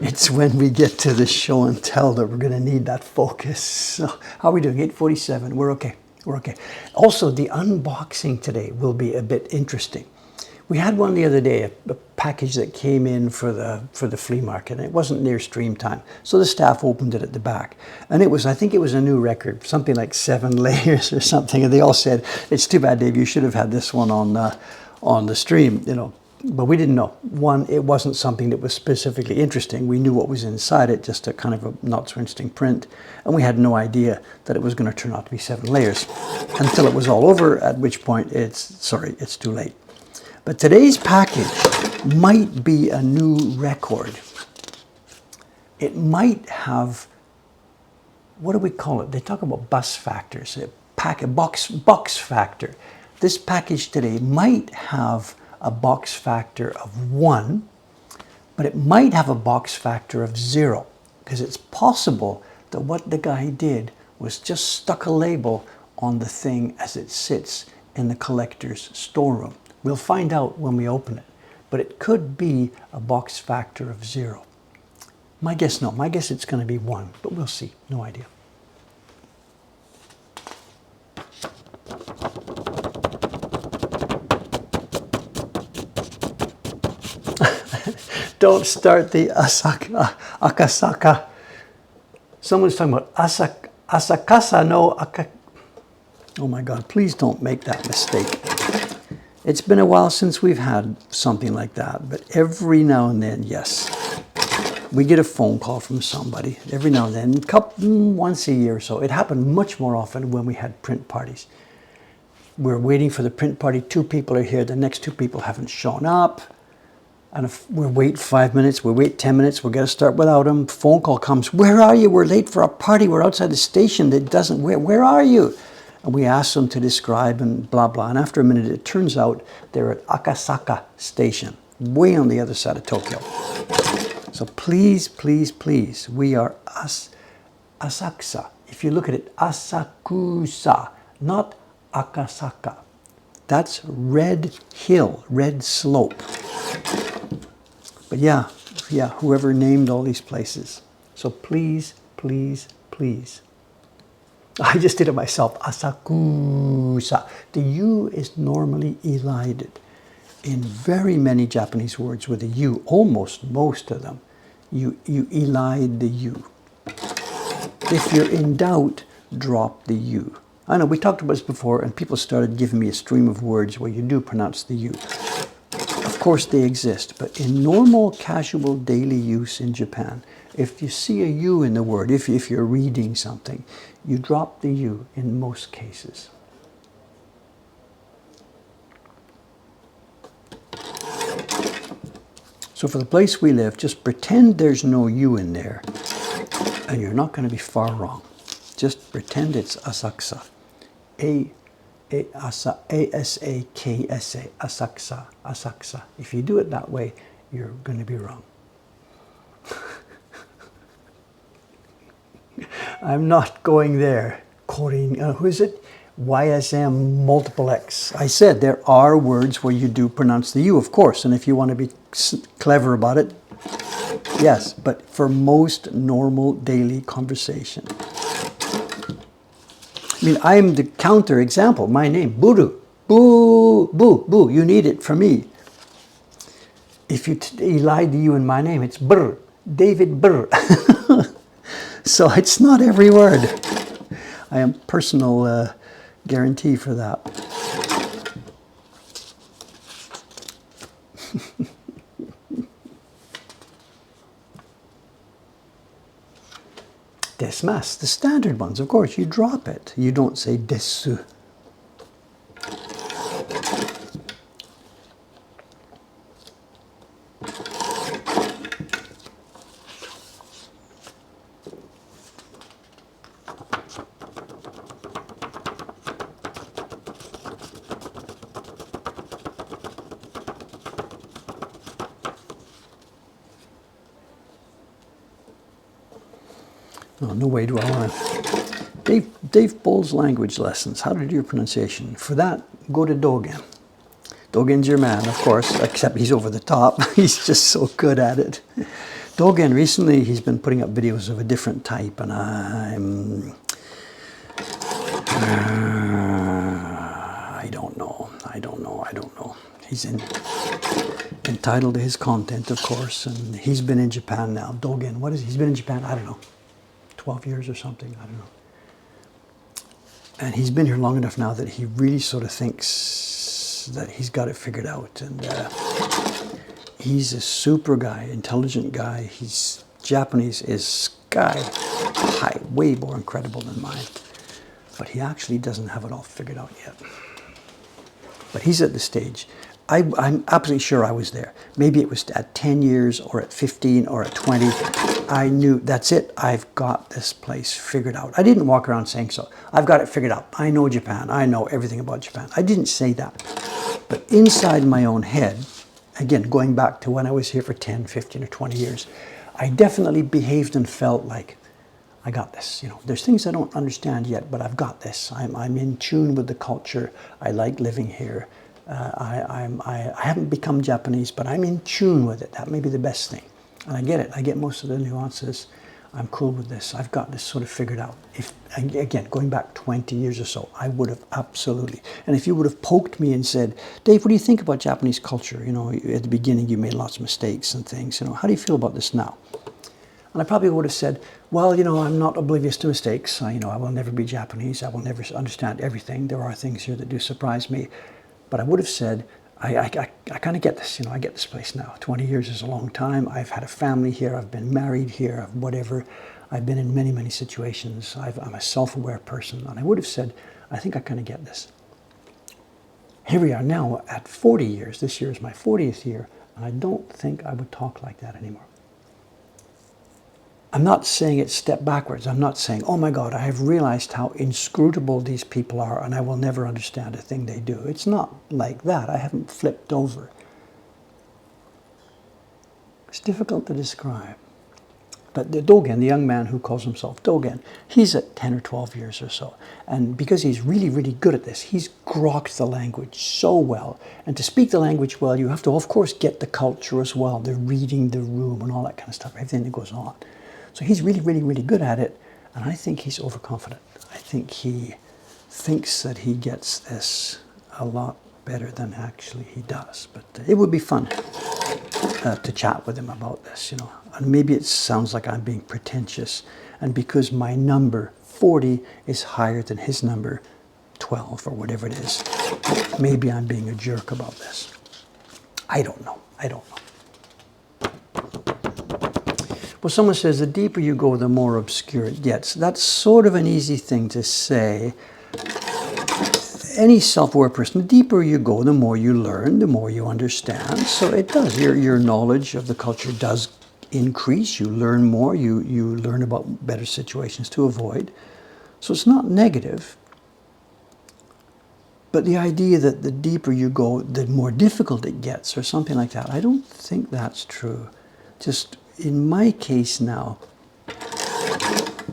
It's when we get to the show and tell that we're going to need that focus. So, how are we doing? 8:47. We're okay. We're okay. Also, the unboxing today will be a bit interesting. We had one the other day, a package that came in for the flea market, and it wasn't near stream time. So the staff opened it at the back. And it was, I think it was a new record, something like 7 layers or something. And they all said, "It's too bad, Dave, you should have had this one on the stream," you know. But we didn't know. One, it wasn't something that was specifically interesting. We knew what was inside it, just a kind of a not so interesting print. And we had no idea that it was going to turn out to be 7 layers until it was all over, at which point it's too late. But today's package might be a new record. It might have, what do we call it? They talk about bus factors, box factor. This package today might have a box factor of 1, but it might have a box factor of 0, because it's possible that what the guy did was just stuck a label on the thing as it sits in the collector's storeroom. We'll find out when we open it, but it could be a box factor of 0. My guess, no. My guess it's going to be 1, but we'll see. No idea. Don't start the Akasaka. Someone's talking about Asakasa no Aka. Oh my God, please don't make that mistake. It's been a while since we've had something like that, but every now and then, yes, we get a phone call from somebody. Every now and then, once a year or so. It happened much more often when we had print parties. We're waiting for the print party. 2 people are here. The next 2 people haven't shown up. And if we wait 5 minutes, we wait 10 minutes, we're going to start without them. Phone call comes. "Where are you? We're late for a party. We're outside the station." That doesn't, where are you? And we ask them to describe and blah, blah. And after a minute, it turns out they're at Akasaka Station, way on the other side of Tokyo. So please, please, please, we are Asakusa. If you look at it, Asakusa, not Akasaka. That's red hill, red slope. But yeah, whoever named all these places. So please, please, please. I just did it myself. Asakusa. The U is normally elided in very many Japanese words with a U. Almost most of them. You elide the U. If you're in doubt, drop the U. I know we talked about this before and people started giving me a stream of words where you do pronounce the U. Of course they exist, but in normal, casual, daily use in Japan, if you see a U in the word, if you're reading something, you drop the U in most cases. So for the place we live, just pretend there's no U in there, and you're not going to be far wrong. Just pretend it's Asakusa. A-S-A-K-S-A, Asakusa, Asakusa. If you do it that way, you're going to be wrong. I'm not going there. Quoting, who is it? YSM multiple X. I said there are words where you do pronounce the U, of course, and if you want to be clever about it, yes, but for most normal daily conversation. I mean, I'm the counter example. My name, Buru. Boo, boo, boo. You need it for me. If you elide the U in my name, it's Brr. David Brr. So it's not every word. I am personal guarantee for that. Desmas, the standard ones, of course, you drop it. You don't say desu. No way do I want to. Dave Bull's language lessons. How to do your pronunciation. For that, go to Dogen. Dogen's your man, of course, except he's over the top. He's just so good at it. Dogen, recently, he's been putting up videos of a different type, and I don't know. He's entitled to his content, of course, and he's been in Japan now. Dogen, what is he? He's been in Japan, I don't know, 12 years or something, I don't know. And he's been here long enough now that he really sort of thinks that he's got it figured out. And he's a super guy, intelligent guy. His Japanese is sky high, way more incredible than mine. But he actually doesn't have it all figured out yet. But he's at the stage. I'm absolutely sure I was there. Maybe it was at 10 years or at 15 or at 20. I knew, that's it. I've got this place figured out. I didn't walk around saying so. I've got it figured out. I know Japan. I know everything about Japan. I didn't say that. But inside my own head, again, going back to when I was here for 10, 15 or 20 years, I definitely behaved and felt like, I got this. You know, there's things I don't understand yet, but I've got this. I'm in tune with the culture. I like living here. I haven't become Japanese, but I'm in tune with it. That may be the best thing. And I get it. I get most of the nuances. I'm cool with this. I've got this sort of figured out. If, again, going back 20 years or so, I would have absolutely. And if you would have poked me and said, Dave, what do you think about Japanese culture? You know, at the beginning you made lots of mistakes and things. You know, how do you feel about this now? And I probably would have said, well, you know, I'm not oblivious to mistakes. You know, I will never be Japanese. I will never understand everything. There are things here that do surprise me. But I would have said, I kind of get this, you know, I get this place now. 20 years is a long time. I've had a family here. I've been married here, whatever. I've been in many, many situations. I'm a self-aware person. And I would have said, I think I kind of get this. Here we are now at 40 years. This year is my 40th year. And I don't think I would talk like that anymore. I'm not saying it's step backwards. I'm not saying, oh my God, I have realized how inscrutable these people are and I will never understand a thing they do. It's not like that. I haven't flipped over. It's difficult to describe. But the Dogen, the young man who calls himself Dogen, he's at 10 or 12 years or so. And because he's really, really good at this, he's grokked the language so well. And to speak the language well, you have to, of course, get the culture as well, the reading the room and all that kind of stuff, everything that goes on. So he's really, really, really good at it. And I think he's overconfident. I think he thinks that he gets this a lot better than actually he does. But it would be fun to chat with him about this, you know. And maybe it sounds like I'm being pretentious, and because my number 40 is higher than his number 12 or whatever it is, maybe I'm being a jerk about this. I don't know. I don't know. Well, someone says the deeper you go, the more obscure it gets. That's sort of an easy thing to say. Any self-aware person, the deeper you go, the more you learn, the more you understand. So it does. Your knowledge of the culture does increase. You learn more. You learn about better situations to avoid. So it's not negative. But the idea that the deeper you go, the more difficult it gets, or something like that, I don't think that's true. Just in my case now,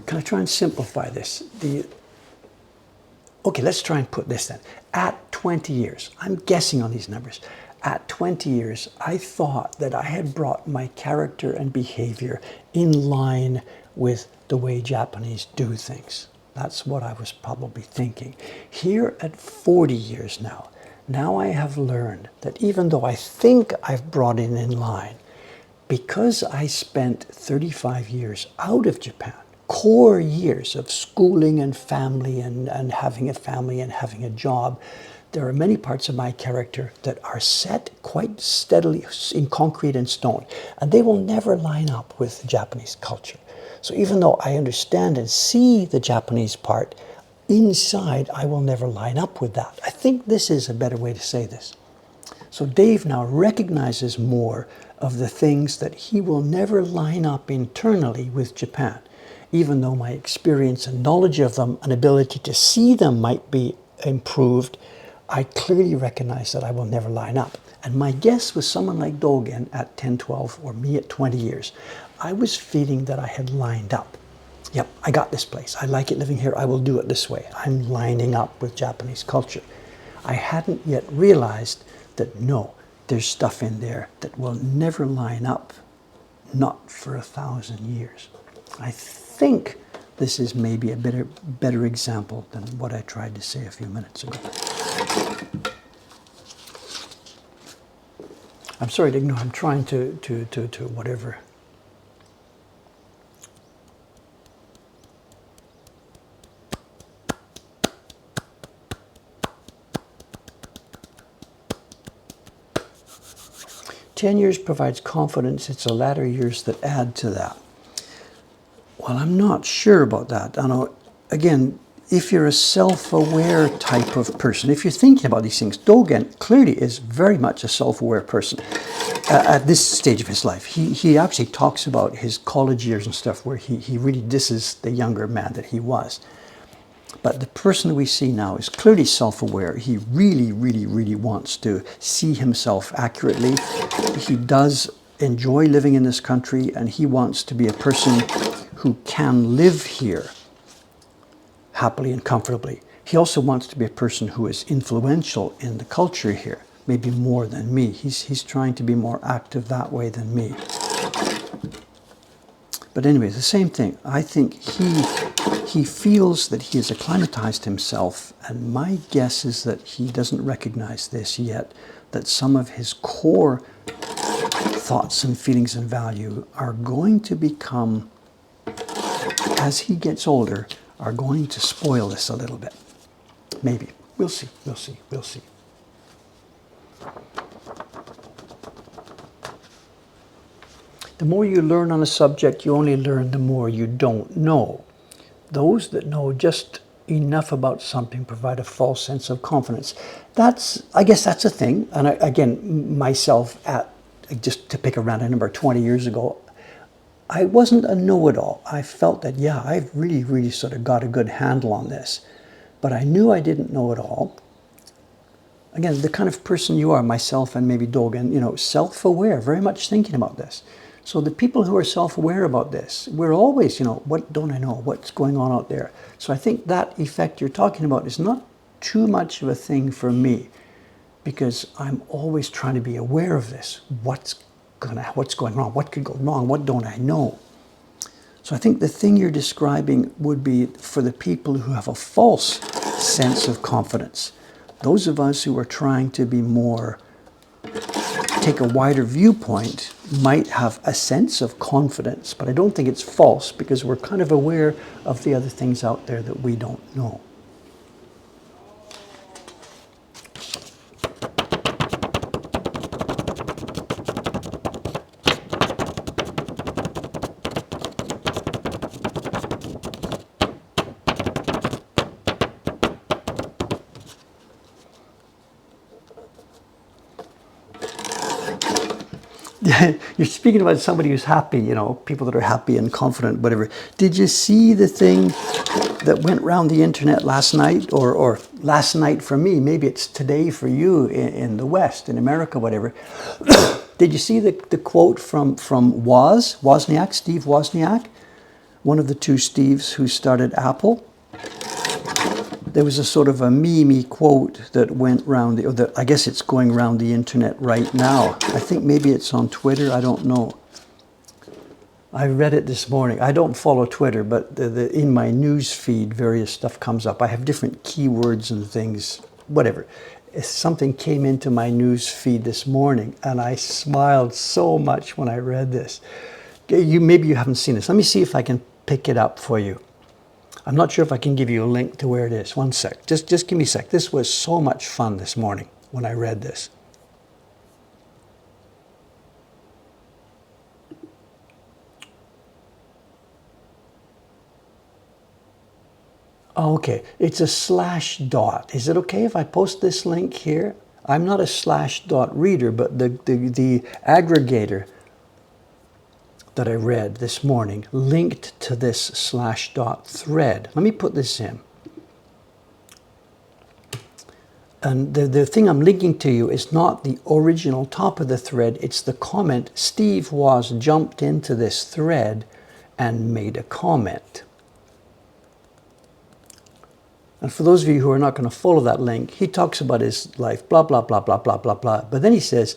can I try and simplify this? Okay, let's try and put this then. At 20 years, I'm guessing on these numbers, at 20 years, I thought that I had brought my character and behavior in line with the way Japanese do things. That's what I was probably thinking. Here at 40 years now I have learned that even though I think I've brought it in line, because I spent 35 years out of Japan, core years of schooling and family and having a family and having a job, there are many parts of my character that are set quite steadily in concrete and stone, and they will never line up with the Japanese culture. So even though I understand and see the Japanese part, inside I will never line up with that. I think this is a better way to say this. So Dave now recognizes more of the things that he will never line up internally with Japan. Even though my experience and knowledge of them and ability to see them might be improved, I clearly recognize that I will never line up. And my guess with someone like Dogen at 10, 12, or me at 20 years, I was feeling that I had lined up. Yep, I got this place. I like it living here. I will do it this way. I'm lining up with Japanese culture. I hadn't yet realized that no, there's stuff in there that will never line up, not for 1,000 years. I think this is maybe a better example than what I tried to say a few minutes ago. I'm sorry to ignore. I'm trying to whatever. "10 years provides confidence. It's the latter years that add to that." Well, I'm not sure about that. I know, again, if you're a self-aware type of person, if you're thinking about these things, Dogen clearly is very much a self-aware person at this stage of his life. He actually talks about his college years and stuff where he really disses the younger man that he was. But the person we see now is clearly self-aware. He really, really, really wants to see himself accurately. He does enjoy living in this country, and he wants to be a person who can live here happily and comfortably. He also wants to be a person who is influential in the culture here, maybe more than me. He's trying to be more active that way than me. But anyway, the same thing. I think he feels that he has acclimatized himself, and my guess is that he doesn't recognize this yet, that some of his core thoughts and feelings and value are going to become, as he gets older, are going to spoil this a little bit. Maybe. We'll see. We'll see. We'll see. The more you learn on a subject, you only learn the more you don't know. Those that know just enough about something provide a false sense of confidence. I guess that's a thing. And again, myself, just to pick a random number, 20 years ago, I wasn't a know-it-all. I felt that, yeah, I've really, really sort of got a good handle on this. But I knew I didn't know it all. Again, the kind of person you are, myself and maybe Dogen, self-aware, very much thinking about this. So the people who are self-aware about this, we're always, what don't I know? What's going on out there? So I think that effect you're talking about is not too much of a thing for me, because I'm always trying to be aware of this. What's going wrong? What could go wrong? What don't I know? So I think the thing you're describing would be for the people who have a false sense of confidence. Those of us who are trying to be more, take a wider viewpoint, might have a sense of confidence, but I don't think it's false, because we're kind of aware of the other things out there that we don't know. You're speaking about somebody who's happy, people that are happy and confident, whatever. Did you see the thing that went around the internet last night, or last night for me? Maybe it's today for you in the West, in America, whatever. Did you see the quote from Wozniak, Steve Wozniak, one of the two Steves who started Apple? There was a sort of a meme quote that went round, I guess it's going around the internet right now. I think maybe it's on Twitter, I don't know. I read it this morning. I don't follow Twitter, but in my news feed, various stuff comes up. I have different keywords and things, whatever. Something came into my news feed this morning, and I smiled so much when I read this. Maybe you haven't seen this. Let me see if I can pick it up for you. I'm not sure if I can give you a link to where it is. One sec. Just give me a sec. This was so much fun this morning when I read this. Oh, okay. It's a slash dot. Is it okay if I post this link here? I'm not a slash dot reader, but the aggregator that I read this morning linked to this slash dot thread. Let me put this in. And the thing I'm linking to you is not the original top of the thread, it's the comment. Steve Woz jumped into this thread and made a comment. And for those of you who are not going to follow that link, he talks about his life, blah, blah, blah, blah, blah, blah, blah. But then he says,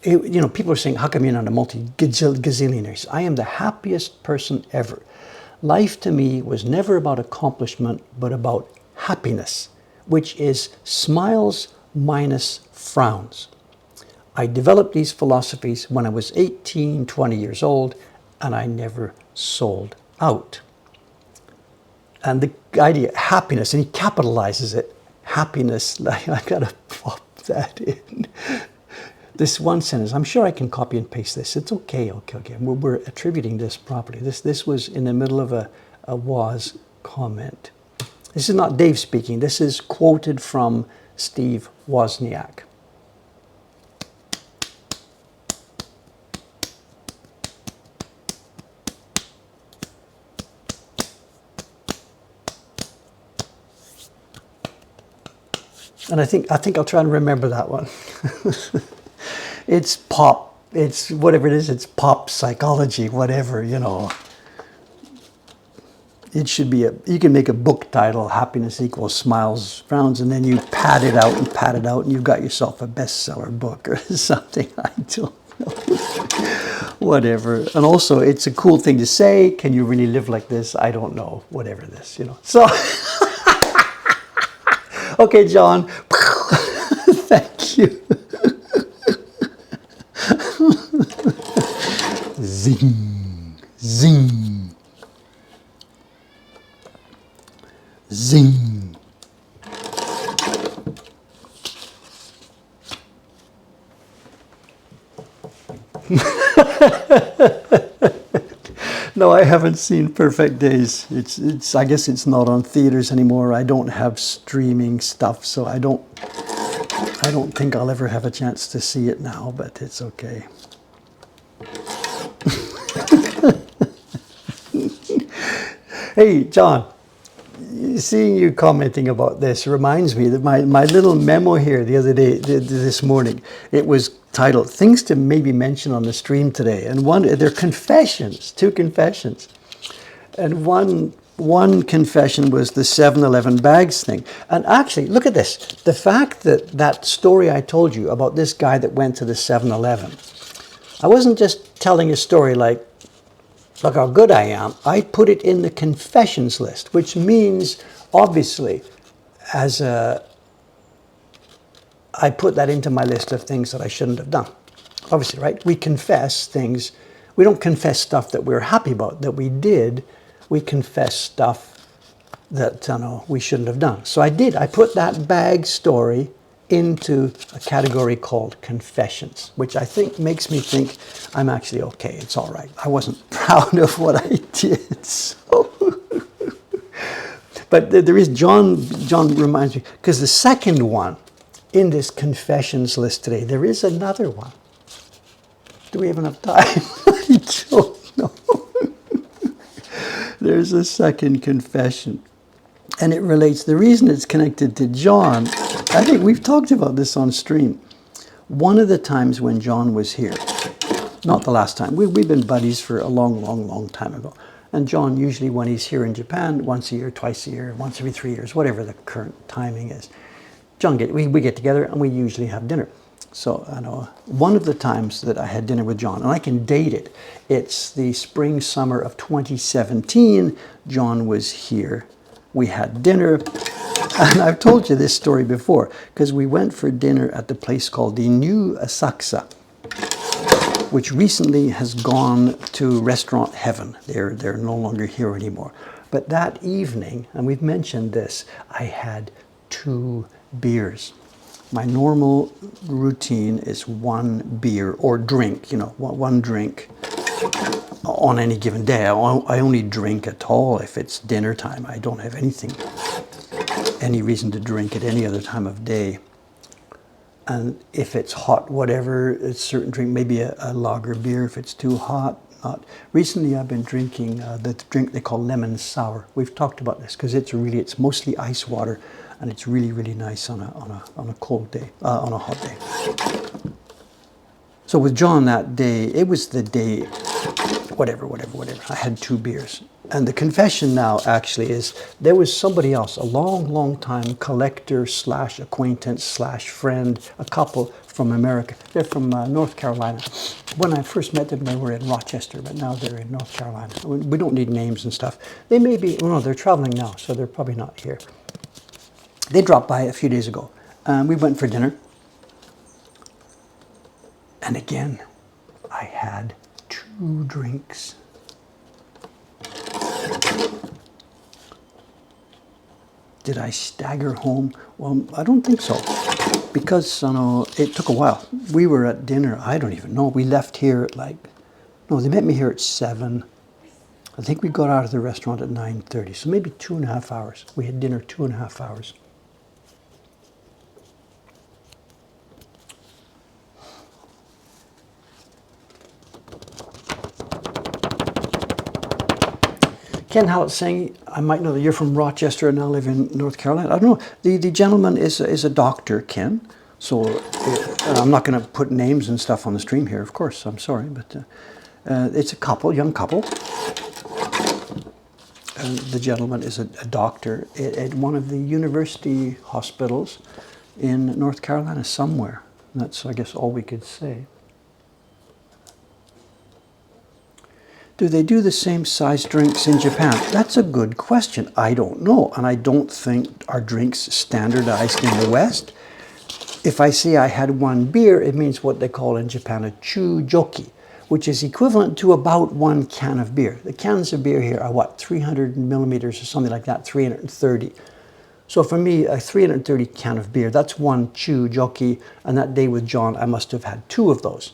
people are saying, how come you're not a multi-gazillionaire? I am the happiest person ever. Life to me was never about accomplishment, but about happiness, which is smiles minus frowns. I developed these philosophies when I was 18, 20 years old, and I never sold out. And the idea, happiness, and he capitalizes it, happiness, I gotta pop that in. This one sentence, I'm sure I can copy and paste this. It's okay. We're attributing this properly. This was in the middle of a Woz comment. This is not Dave speaking. This is quoted from Steve Wozniak. And I think I'll try and remember that one. It's pop, it's whatever it is, it's pop psychology, whatever, It should be you can make a book title, Happiness Equals Smiles, Frowns, and then you pad it out, and you've got yourself a bestseller book or something, I don't know. Whatever. And also, it's a cool thing to say. Can you really live like this? I don't know. Whatever this, So, okay, John. Thank you. Zing, zing, zing. No, I haven't seen Perfect Days. It's. I guess it's not on theaters anymore. I don't have streaming stuff, so I don't think I'll ever have a chance to see it now. But it's okay. Hey, John, seeing you commenting about this reminds me that my little memo here the other day, this morning, it was titled Things to Maybe Mention on the Stream Today. And they're confessions, 2 confessions. And one confession was the 7-Eleven bags thing. And actually, look at this. The fact that that story I told you about this guy that went to the 7-Eleven, I wasn't just telling a story like, look how good I am. I put it in the confessions list, which means, obviously, I put that into my list of things that I shouldn't have done. Obviously, right? We confess things. We don't confess stuff that we're happy about, that we did. We confess stuff that we shouldn't have done. So I did. I put that bag story into a category called confessions, which I think makes me think I'm actually okay. It's all right. I wasn't proud of what I did. So. But there is, John reminds me, because the second one in this confessions list today, there is another one. Do we have enough time? I don't know. There's a second confession. And it relates, the reason it's connected to John, I think we've talked about this on stream. One of the times when John was here, not the last time, we've been buddies for a long time ago. And John, usually when he's here in Japan, once a year, twice a year, once every 3 years, whatever the current timing is, we get together and we usually have dinner. So I know one of the times that I had dinner with John, and I can date it, it's the spring, summer of 2017. John was here. We had dinner, and I've told you this story before, because we went for dinner at the place called the New Asakusa, which recently has gone to Restaurant Heaven. They're no longer here anymore. But that evening, and we've mentioned this, I had 2 beers. My normal routine is 1 beer or drink, 1 drink on any given day. I only drink at all if it's dinner time. I don't have any reason to drink at any other time of day. And if it's hot, whatever, a certain drink, maybe a lager beer if it's too hot. Recently I've been drinking the drink they call lemon sour. We've talked about this because it's mostly ice water, and it's really nice on a cold day, on a hot day. So with John that day, it was the day, whatever. I had 2 beers. And the confession now actually is there was somebody else, a long time collector / acquaintance / friend, a couple from America. They're from North Carolina. When I first met them, they were in Rochester, but now they're in North Carolina. We don't need names and stuff. They may be, well, no, they're traveling now, so they're probably not here. They dropped by a few days ago. We went for dinner. And again, I had 2 drinks. Did I stagger home? Well, I don't think so, because it took a while. We were at dinner, I don't even know. We left here at they met me here at 7. I think we got out of the restaurant at 9:30, so maybe 2.5 hours. We had dinner 2.5 hours. Ken Hallett's saying, I might know that you're from Rochester and now live in North Carolina. I don't know. The gentleman is a doctor, Ken. So I'm not going to put names and stuff on the stream here, of course. I'm sorry. But it's a couple, young couple. The gentleman is a doctor at one of the university hospitals in North Carolina somewhere. That's, I guess, all we could say. Do they do the same size drinks in Japan? That's a good question. I don't know. And I don't think our drinks standardized in the West. If I say I had 1 beer, it means what they call in Japan a chujoki, which is equivalent to about 1 can of beer. The cans of beer here are what, 300 millimeters or something like that, 330. So for me, a 330 can of beer, that's 1 chujoki. And that day with John, I must have had 2 of those.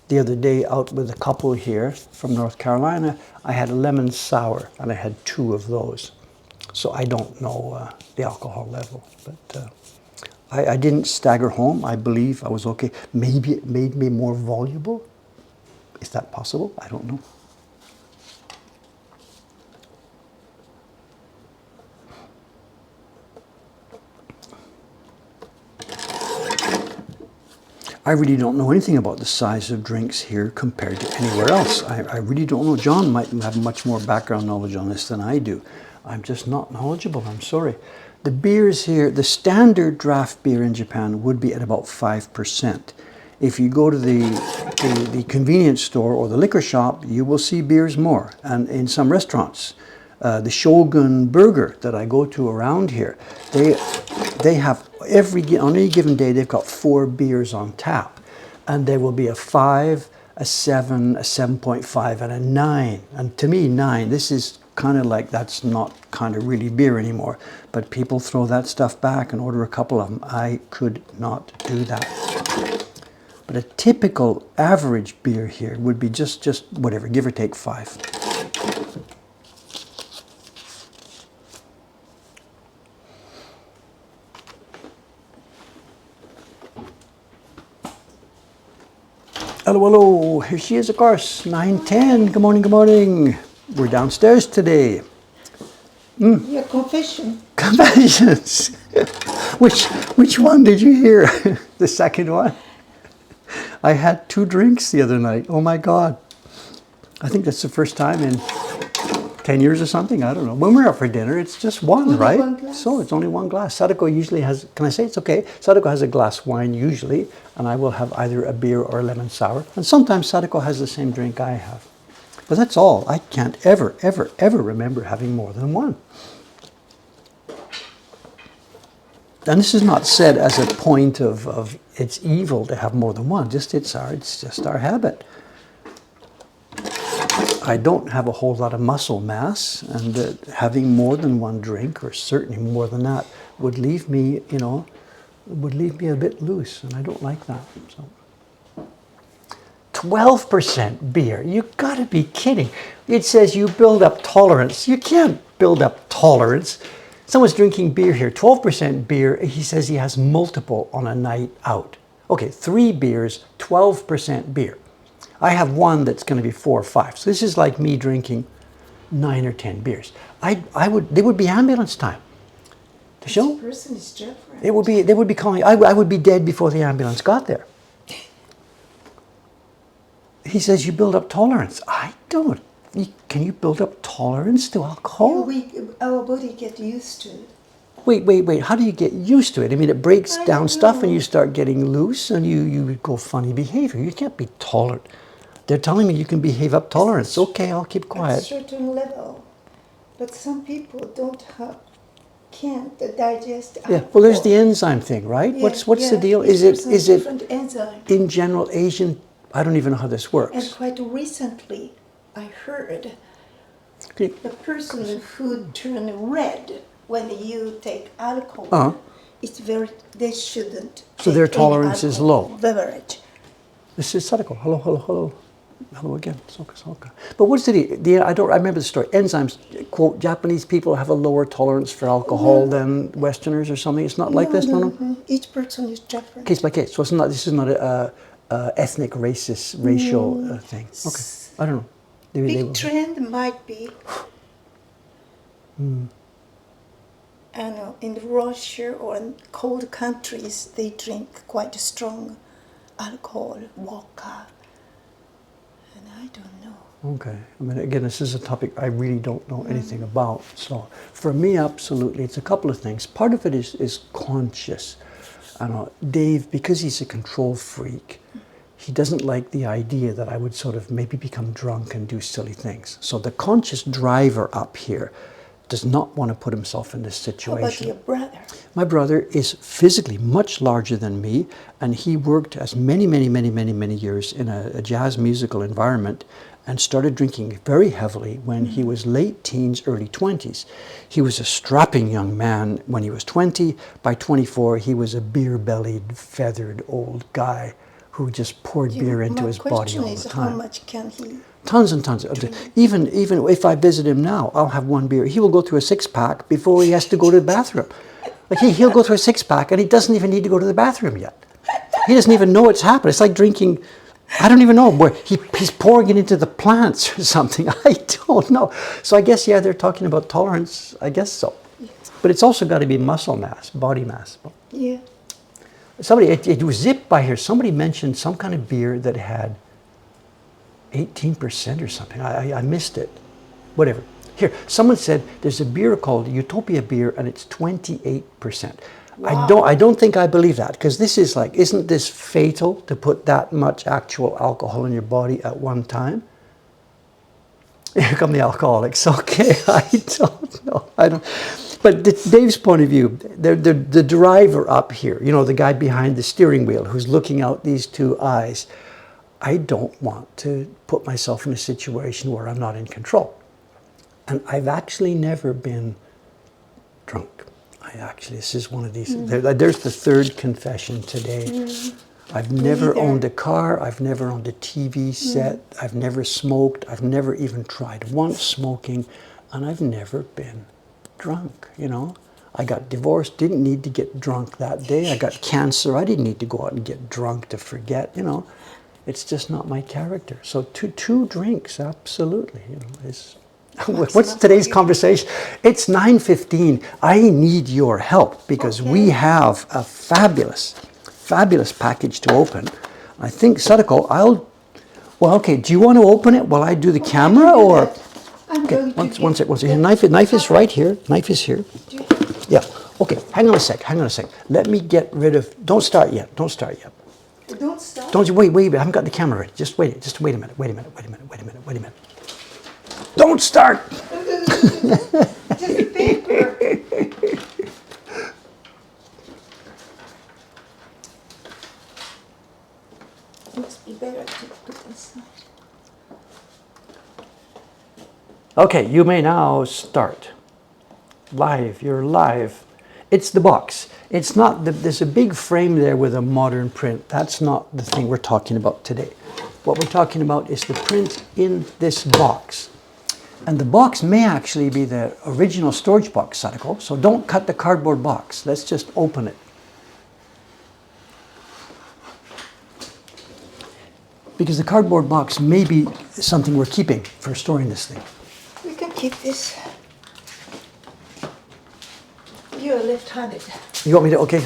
The other day out with a couple here from North Carolina, I had a lemon sour and I had 2 of those. So I don't know the alcohol level, but I didn't stagger home. I believe I was okay. Maybe it made me more voluble. Is that possible? I don't know. I really don't know anything about the size of drinks here compared to anywhere else. I really don't know. John might have much more background knowledge on this than I do. I'm just not knowledgeable, I'm sorry. The beers here, the standard draft beer in Japan would be at about 5%. If you go to the convenience store or the liquor shop, you will see beers more. And in some restaurants, the Shogun Burger that I go to around here, they have on any given day, they've got 4 beers on tap. And there will be a 5, a 7, a 7.5, and a 9. And to me, 9, this is kind of like, that's not kind of really beer anymore. But people throw that stuff back and order a couple of them. I could not do that. But a typical average beer here would be just whatever, give or take 5. Hello, hello. Here she is, of course. 9:10. Good morning, good morning. We're downstairs today. Your confession. Confessions. Which one did you hear? The second one? I had 2 drinks the other night. Oh my God. I think that's the first time in 10 years or something. I don't know. When we're out for dinner, it's just one, only right? One glass. So it's only one glass. Sadako usually has, can I say it's okay? Sadako has a glass wine usually, and I will have either a beer or a lemon sour. And sometimes Sadako has the same drink I have. But that's all. I can't ever, ever, ever remember having more than one. And this is not said as a point of it's evil to have more than one. It's just our habit. I don't have a whole lot of muscle mass, and having more than one drink, or certainly more than that, would leave me, a bit loose, and I don't like that. So, 12% beer. You got to be kidding! It says you build up tolerance. You can't build up tolerance. Someone's drinking beer here. 12% beer. He says he has multiple on a night out. Okay, 3 beers, 12% beer. I have one that's going to be 4 or 5. So this is like me drinking 9 or 10 beers. There would be ambulance time. The show? This person is different. They would be calling. I would be dead before the ambulance got there. He says you build up tolerance. I don't. Can you build up tolerance to alcohol? Our body get used to it. Wait. How do you get used to it? I mean, it breaks I down don't stuff and know. you start getting loose and you go funny behavior. You can't be tolerant. They're telling me you can behave up tolerance. Okay, I'll keep At a quiet. certain level. But some people can't digest Yeah, alcohol. well, there's the enzyme thing, right? Yeah, What's the yeah, deal? each person Is has it different enzyme. in general Asian? I don't even know how this And works. quite recently, I heard Okay. the person who turn red when you take alcohol, Uh-huh. they shouldn't. So their take any tolerance is alcohol low. Beverage. This is Sadako. Hello. Hello again. Soka. But what's I remember the story. Enzymes, quote, Japanese people have a lower tolerance for alcohol than Westerners or something. It's not like this, no? Each person is different. Case by case. So this is not a ethnic, racist, racial thing. Okay. I don't know. Big trend might be, and in Russia or in cold countries, they drink quite strong alcohol, vodka, and I don't know. Okay. I mean, again, this is a topic I really don't know anything about. So for me, absolutely, it's a couple of things. Part of it is conscious. I know Dave, because he's a control freak, he doesn't like the idea that I would sort of maybe become drunk and do silly things. So the conscious driver up here does not want to put himself in this How situation. about your brother? My brother is physically much larger than me, and he worked as many years in a jazz musical environment and started drinking very heavily when he was late teens, early 20s. He was a strapping young man when he was 20. By 24, he was a beer-bellied, feathered old guy who just poured beer into his body all the My question is, how time. much can he? Tons and tons. Even if I visit him now, I'll have one beer. He will go through a 6-pack before he has to go to the bathroom. Like he'll go through a 6-pack and he doesn't even need to go to the bathroom yet. He doesn't even know it's happened. It's like drinking, I don't even know, where he's pouring it into the plants or something. I don't know. So I guess, yeah, they're talking about tolerance. I guess so. Yes. But it's also got to be muscle mass, body mass. Yeah. Somebody, it was zipped by here. Somebody mentioned some kind of beer that had 18% or something. I missed it. Whatever. Here, someone said there's a beer called Utopia beer and it's 28%. Wow. I don't think I believe that, because this is like, isn't this fatal to put that much actual alcohol in your body at one time? Here come the alcoholics. Okay, I don't know. But Dave's point of view, the driver up here, you know, the guy behind the steering wheel who's looking out these two eyes, I don't want to put myself in a situation where I'm not in control. And I've actually never been drunk. This is one of these, there's the third confession today. I've never owned a car, I've never owned a TV set, I've never smoked, I've never even tried once smoking, and I've never been drunk, you know. I got divorced, didn't need to get drunk that day. I got cancer, I didn't need to go out and get drunk to forget, you know. It's just not my character. So two drinks, absolutely, you know, is... What's today's conversation? It's 9:15. I need your help because we have a fabulous package to open. I think, Sadako, well, okay, do you want to open it while I do the camera, or? Okay, one sec. Knife is right here. Knife is here. Yeah, okay, hang on a sec. Let me get rid of, don't start yet. Don't start? Wait, I haven't got the camera ready. Just wait a minute. Don't start! Just paper. Must be better to put inside. Okay, you may now start. Live, you're live. It's the box. It's not, there's a big frame there with a modern print. That's not the thing we're talking about today. What we're talking about is the print in this box. And the box may actually be the original storage box, Sadako. So don't cut the cardboard box. Let's just open it. Because the cardboard box may be something we're keeping for storing this thing. We can keep this. You're left-handed. You want me to? Okay.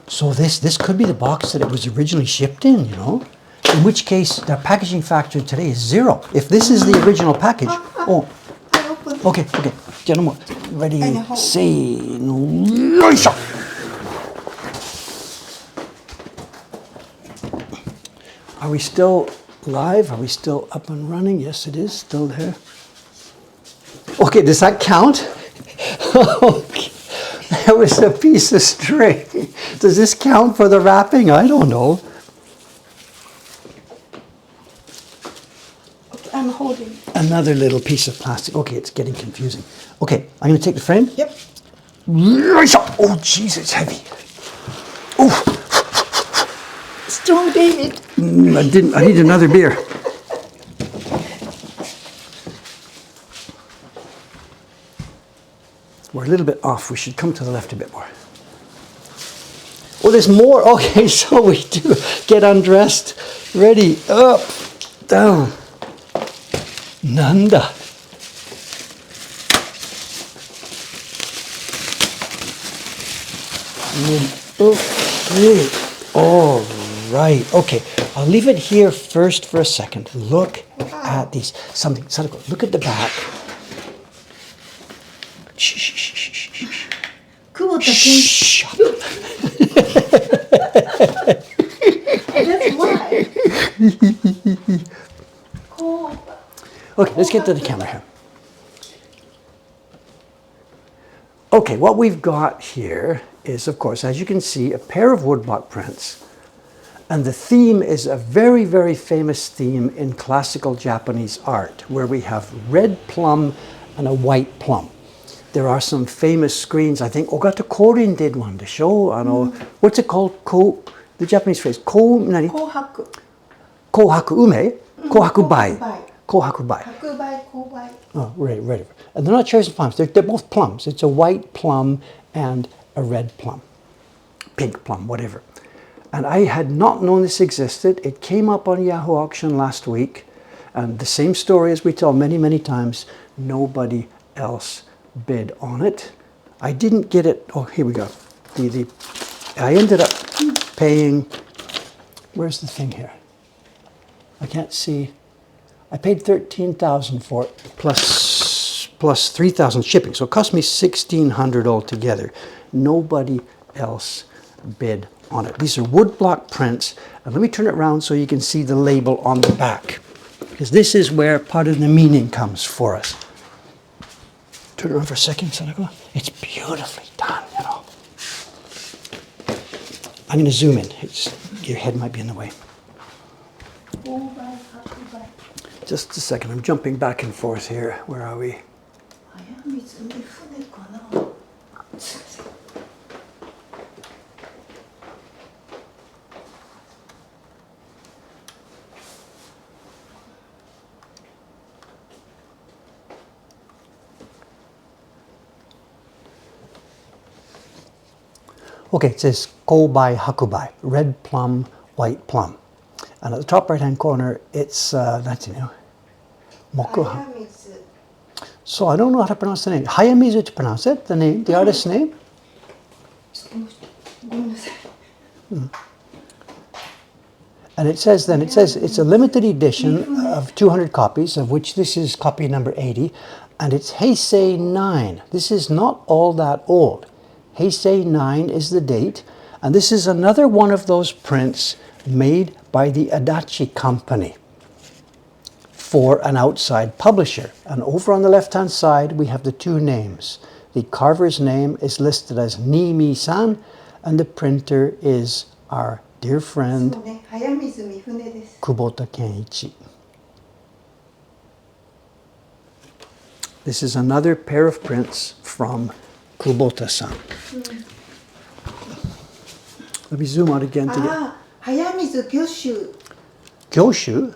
So this could be the box that it was originally shipped in, you know? In which case, the packaging factor today is 0. If this is the original package, okay. Gentlemen, ready, say, no. Are we still live? Are we still up and running? Yes, it is still there. Okay, does that count? Okay. That was a piece of string. Does this count for the wrapping? I don't know. Okay, I'm holding. Another little piece of plastic. Okay, it's getting confusing. Okay, I'm going to take the frame. Yep. Oh, jeez, it's heavy. Oh. Strong, David. I need another beer. We're a little bit off. We should come to the left a bit more. Oh, there's more. Okay, so we do get undressed. Ready, up, down. Nanda. Okay. All right. Okay. I'll leave it here first for a second. Look at these. Sadako, look at the back. Shh. Shh. That's why. Okay, let's get to the camera here. Okay, what we've got here is, of course, as you can see, a pair of woodblock prints. And the theme is a very, very famous theme in classical Japanese art, where we have red plum and a white plum. There are some famous screens. I think Ogata Korin did one to show. What's it called? The Japanese phrase. Kohaku. Kohaku ume. Kohaku bai. Kohaku bai. Kohaku. Oh, right. And they're not cherries and plums. They're both plums. It's a white plum and a red plum. Pink plum, whatever. And I had not known this existed. It came up on Yahoo Auction last week. And the same story as we tell many, many times. Nobody else bid on it. I didn't get it. Oh, here we go. I ended up paying, where's the thing here? I can't see. I paid $13,000 for it plus $3,000 shipping. So it cost me $1,600 altogether. Nobody else bid on it. These are woodblock prints. And let me turn it around so you can see the label on the back. Because this is where part of the meaning comes for us. Turn it around for a second, Sanako. It's beautifully done, you know. I'm going to zoom in. Your head might be in the way. Just a second. I'm jumping back and forth here. Where are we? Okay, it says Kobai Hakubai, red plum, white plum. And at the top right hand corner, it's, that's, you know, Mokuhankan. So I don't know how to pronounce the name. Hayamizu to pronounce it, the name, the artist's name? And it says then, it's a limited edition of 200 copies, of which this is copy number 80. And it's Heisei 9. This is not all that old. Heisei 9 is the date, and this is another one of those prints made by the Adachi Company for an outside publisher. And over on the left-hand side, we have the two names. The carver's name is listed as Nimi-san, and the printer is our dear friend Kubota Kenichi. This is another pair of prints from Kubota-san. Let me zoom out again to get... Hayamizu Gyoshu. Gyoshu?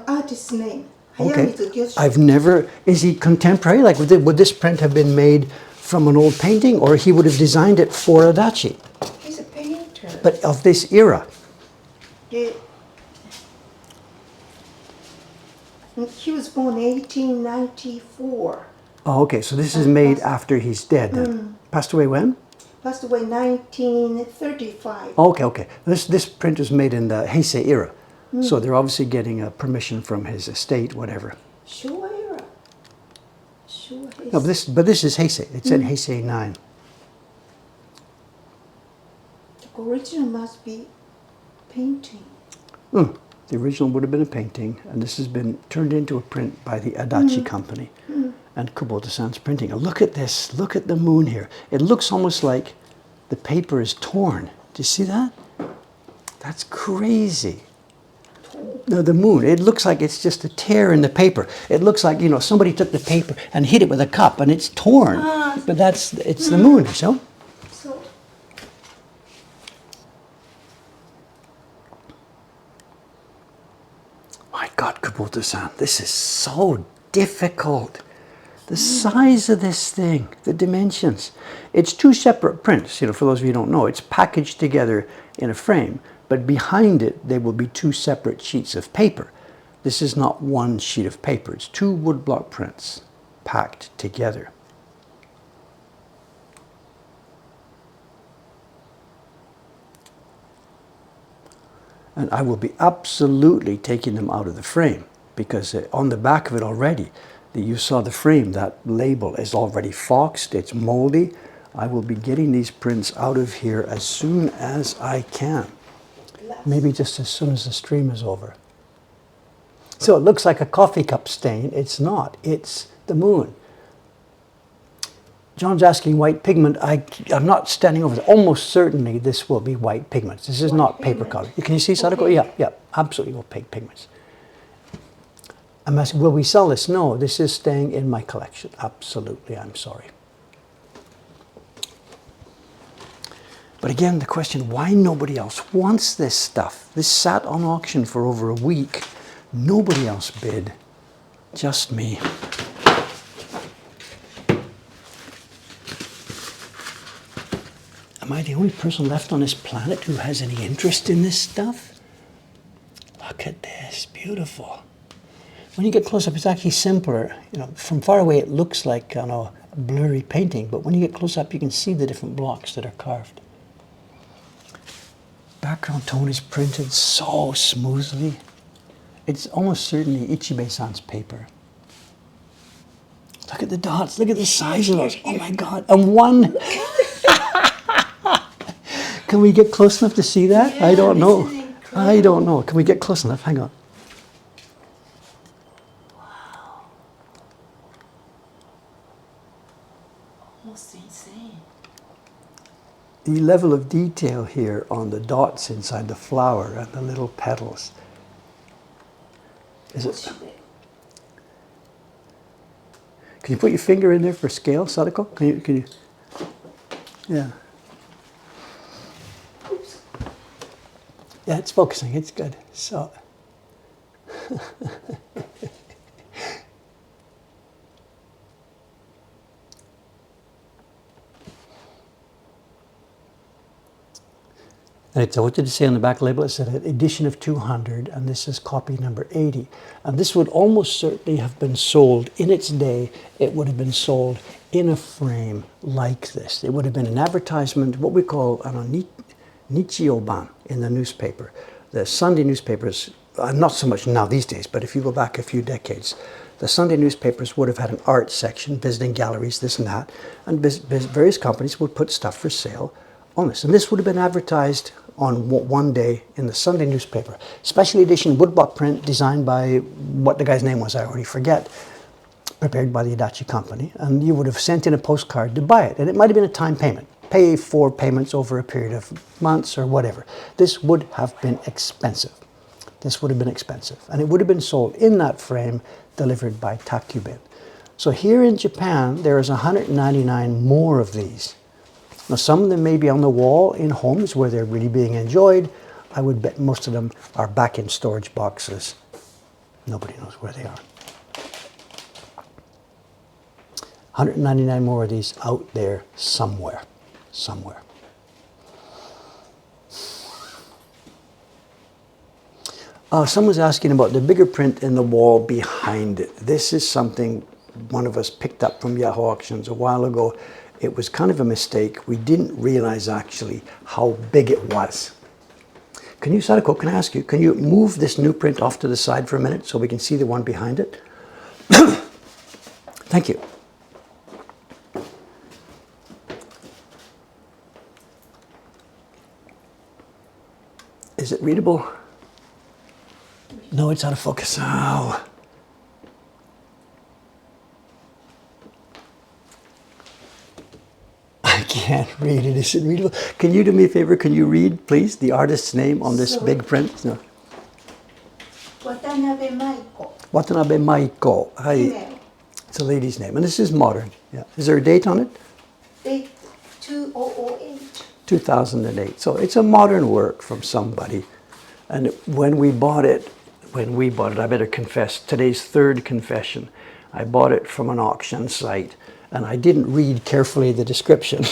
Artist's name. Okay. Hayamizu Gyoshu. I've never... Is he contemporary? Like, would this print have been made from an old painting, or he would have designed it for Adachi? He's a painter. But of this era? He was born 1894. Oh, okay. So this is made after he's dead then. Passed away when? Passed away 1935. Okay. This print was made in the Heisei era. So they're obviously getting permission from his estate, whatever. Showa era. Showa. No, but this is Heisei. It said Heisei 9. The original must be painting. The original would have been a painting, and this has been turned into a print by the Adachi Company. And Kubota-san's printing. Look at this. Look at the moon here. It looks almost like the paper is torn. Do you see that? That's crazy. No, the moon. It looks like it's just a tear in the paper. It looks like, you know, somebody took the paper and hit it with a cup and it's torn. But it's the moon, so? My God, Kubota-san, this is so difficult. The size of this thing, the dimensions. It's two separate prints, you know, for those of you who don't know. It's packaged together in a frame, but behind it, there will be two separate sheets of paper. This is not one sheet of paper. It's two woodblock prints packed together. And I will be absolutely taking them out of the frame, because on the back of it already, you saw the frame, that label is already foxed, it's moldy. I will be getting these prints out of here as soon as I can. Maybe just as soon as the stream is over. So it looks like a coffee cup stain. It's not, it's the moon. John's asking white pigment. I'm not standing over it. Almost certainly this will be white pigments. This is not paper color. Can you see, Sadako? Yeah, absolutely opaque pigments. I'm asking, will we sell this? No, this is staying in my collection. Absolutely, I'm sorry. But again, the question, why nobody else wants this stuff? This sat on auction for over a week. Nobody else bid, just me. Am I the only person left on this planet who has any interest in this stuff? Look at this, beautiful. When you get close up, it's actually simpler. You know, from far away it looks like, you know, a blurry painting, but when you get close up, you can see the different blocks that are carved. Background tone is printed so smoothly. It's almost certainly Ichibe-san's paper. Look at the dots, look at the size of those. Oh my God, and one. Can we get close enough to see that? Yeah, I don't know. I don't incredible. know. Can we get close enough? Hang on. Wow. Almost insane. The level of detail here on the dots inside the flower and the little petals. Is it? Can you put your finger in there for scale, Sadako? Can you? Yeah. Oops. Yeah, it's focusing. It's good. So. And what did it say on the back label? It said an edition of 200, and this is copy number 80. And this would almost certainly have been sold in its day. It would have been sold in a frame like this. It would have been an advertisement, what we call Nichioban in the newspaper. The Sunday newspapers, not so much now these days, but if you go back a few decades, the Sunday newspapers would have had an art section, visiting galleries, this and that, and various companies would put stuff for sale on this. And this would have been advertised on one day in the Sunday newspaper. Special edition woodblock print designed by, what the guy's name was, I already forget, prepared by the Adachi company. And you would have sent in a postcard to buy it. And it might have been a time payment. Pay 4 payments over a period of months or whatever. This would have been expensive. This would have been expensive. And it would have been sold in that frame, delivered by Takubin. So here in Japan, there is 199 more of these. Now, some of them may be on the wall in homes where they're really being enjoyed. I would bet most of them are back in storage boxes. Nobody knows where they are. 199 more of these out there somewhere. Somewhere. Someone's asking about the bigger print in the wall behind it. This is something one of us picked up from Yahoo Auctions a while ago. It was kind of a mistake. We didn't realize actually how big it was. Can you, Sadako, can I ask you, can you move this new print off to the side for a minute so we can see the one behind it? Thank you. Is it readable? No, it's out of focus. Oh. I can't read it. Is it readable? Can you do me a favor? Can you read, please, the artist's name on this big print? No. Watanabe Maiko. Watanabe Maiko. Hi. Female. It's a lady's name. And this is modern. Yeah. Is there a date on it? Date 2008. 2008. So it's a modern work from somebody. And when we bought it, I better confess, today's third confession. I bought it from an auction site, and I didn't read carefully the description.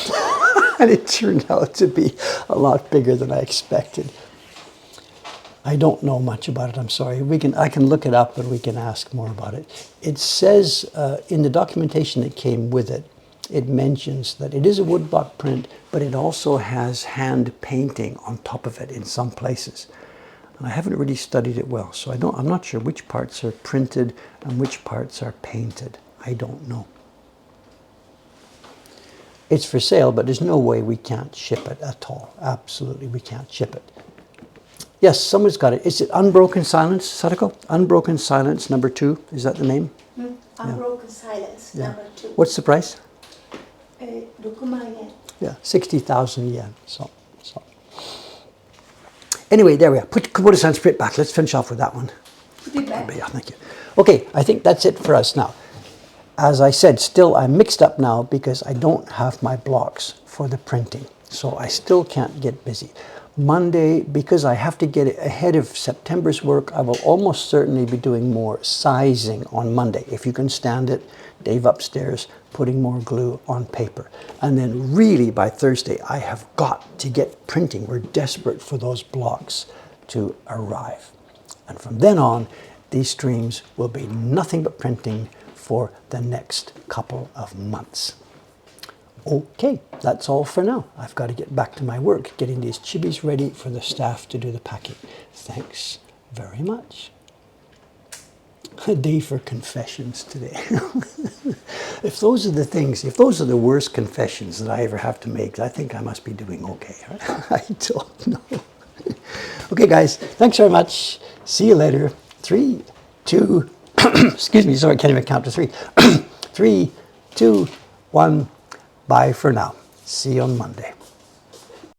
And it turned out to be a lot bigger than I expected. I don't know much about it, I'm sorry. I can look it up and we can ask more about it. It says in the documentation that came with it, it mentions that it is a woodblock print, but it also has hand painting on top of it in some places. And I haven't really studied it well, so I'm not sure which parts are printed and which parts are painted. I don't know. It's for sale, but there's no way we can't ship it at all. Absolutely, we can't ship it. Yes, someone's got it. Is it Unbroken Silence, Sadako? Unbroken Silence, number 2. Is that the name? Unbroken Silence, Yeah. number 2. What's the price? 6万円. Yeah, 60,000 yen. So. Anyway, there we are. Put Kubota Sanskrit back. Let's finish off with that one. Put it back. Yeah, thank you. Okay, I think that's it for us now. As I said, still I'm mixed up now because I don't have my blocks for the printing. So I still can't get busy. Monday, because I have to get it ahead of September's work, I will almost certainly be doing more sizing on Monday. If you can stand it, Dave upstairs putting more glue on paper. And then really by Thursday, I have got to get printing. We're desperate for those blocks to arrive. And from then on, these streams will be nothing but printing for the next couple of months. Okay, that's all for now. I've got to get back to my work, getting these chibis ready for the staff to do the packing. Thanks very much. A day for confessions today. If those are the things, if those are the worst confessions that I ever have to make, I think I must be doing okay. I don't know. Okay, guys, thanks very much. See you later. 3, 2, excuse me, sorry, I can't even count to 3. 3, 2, 1. Bye for now. See you on Monday.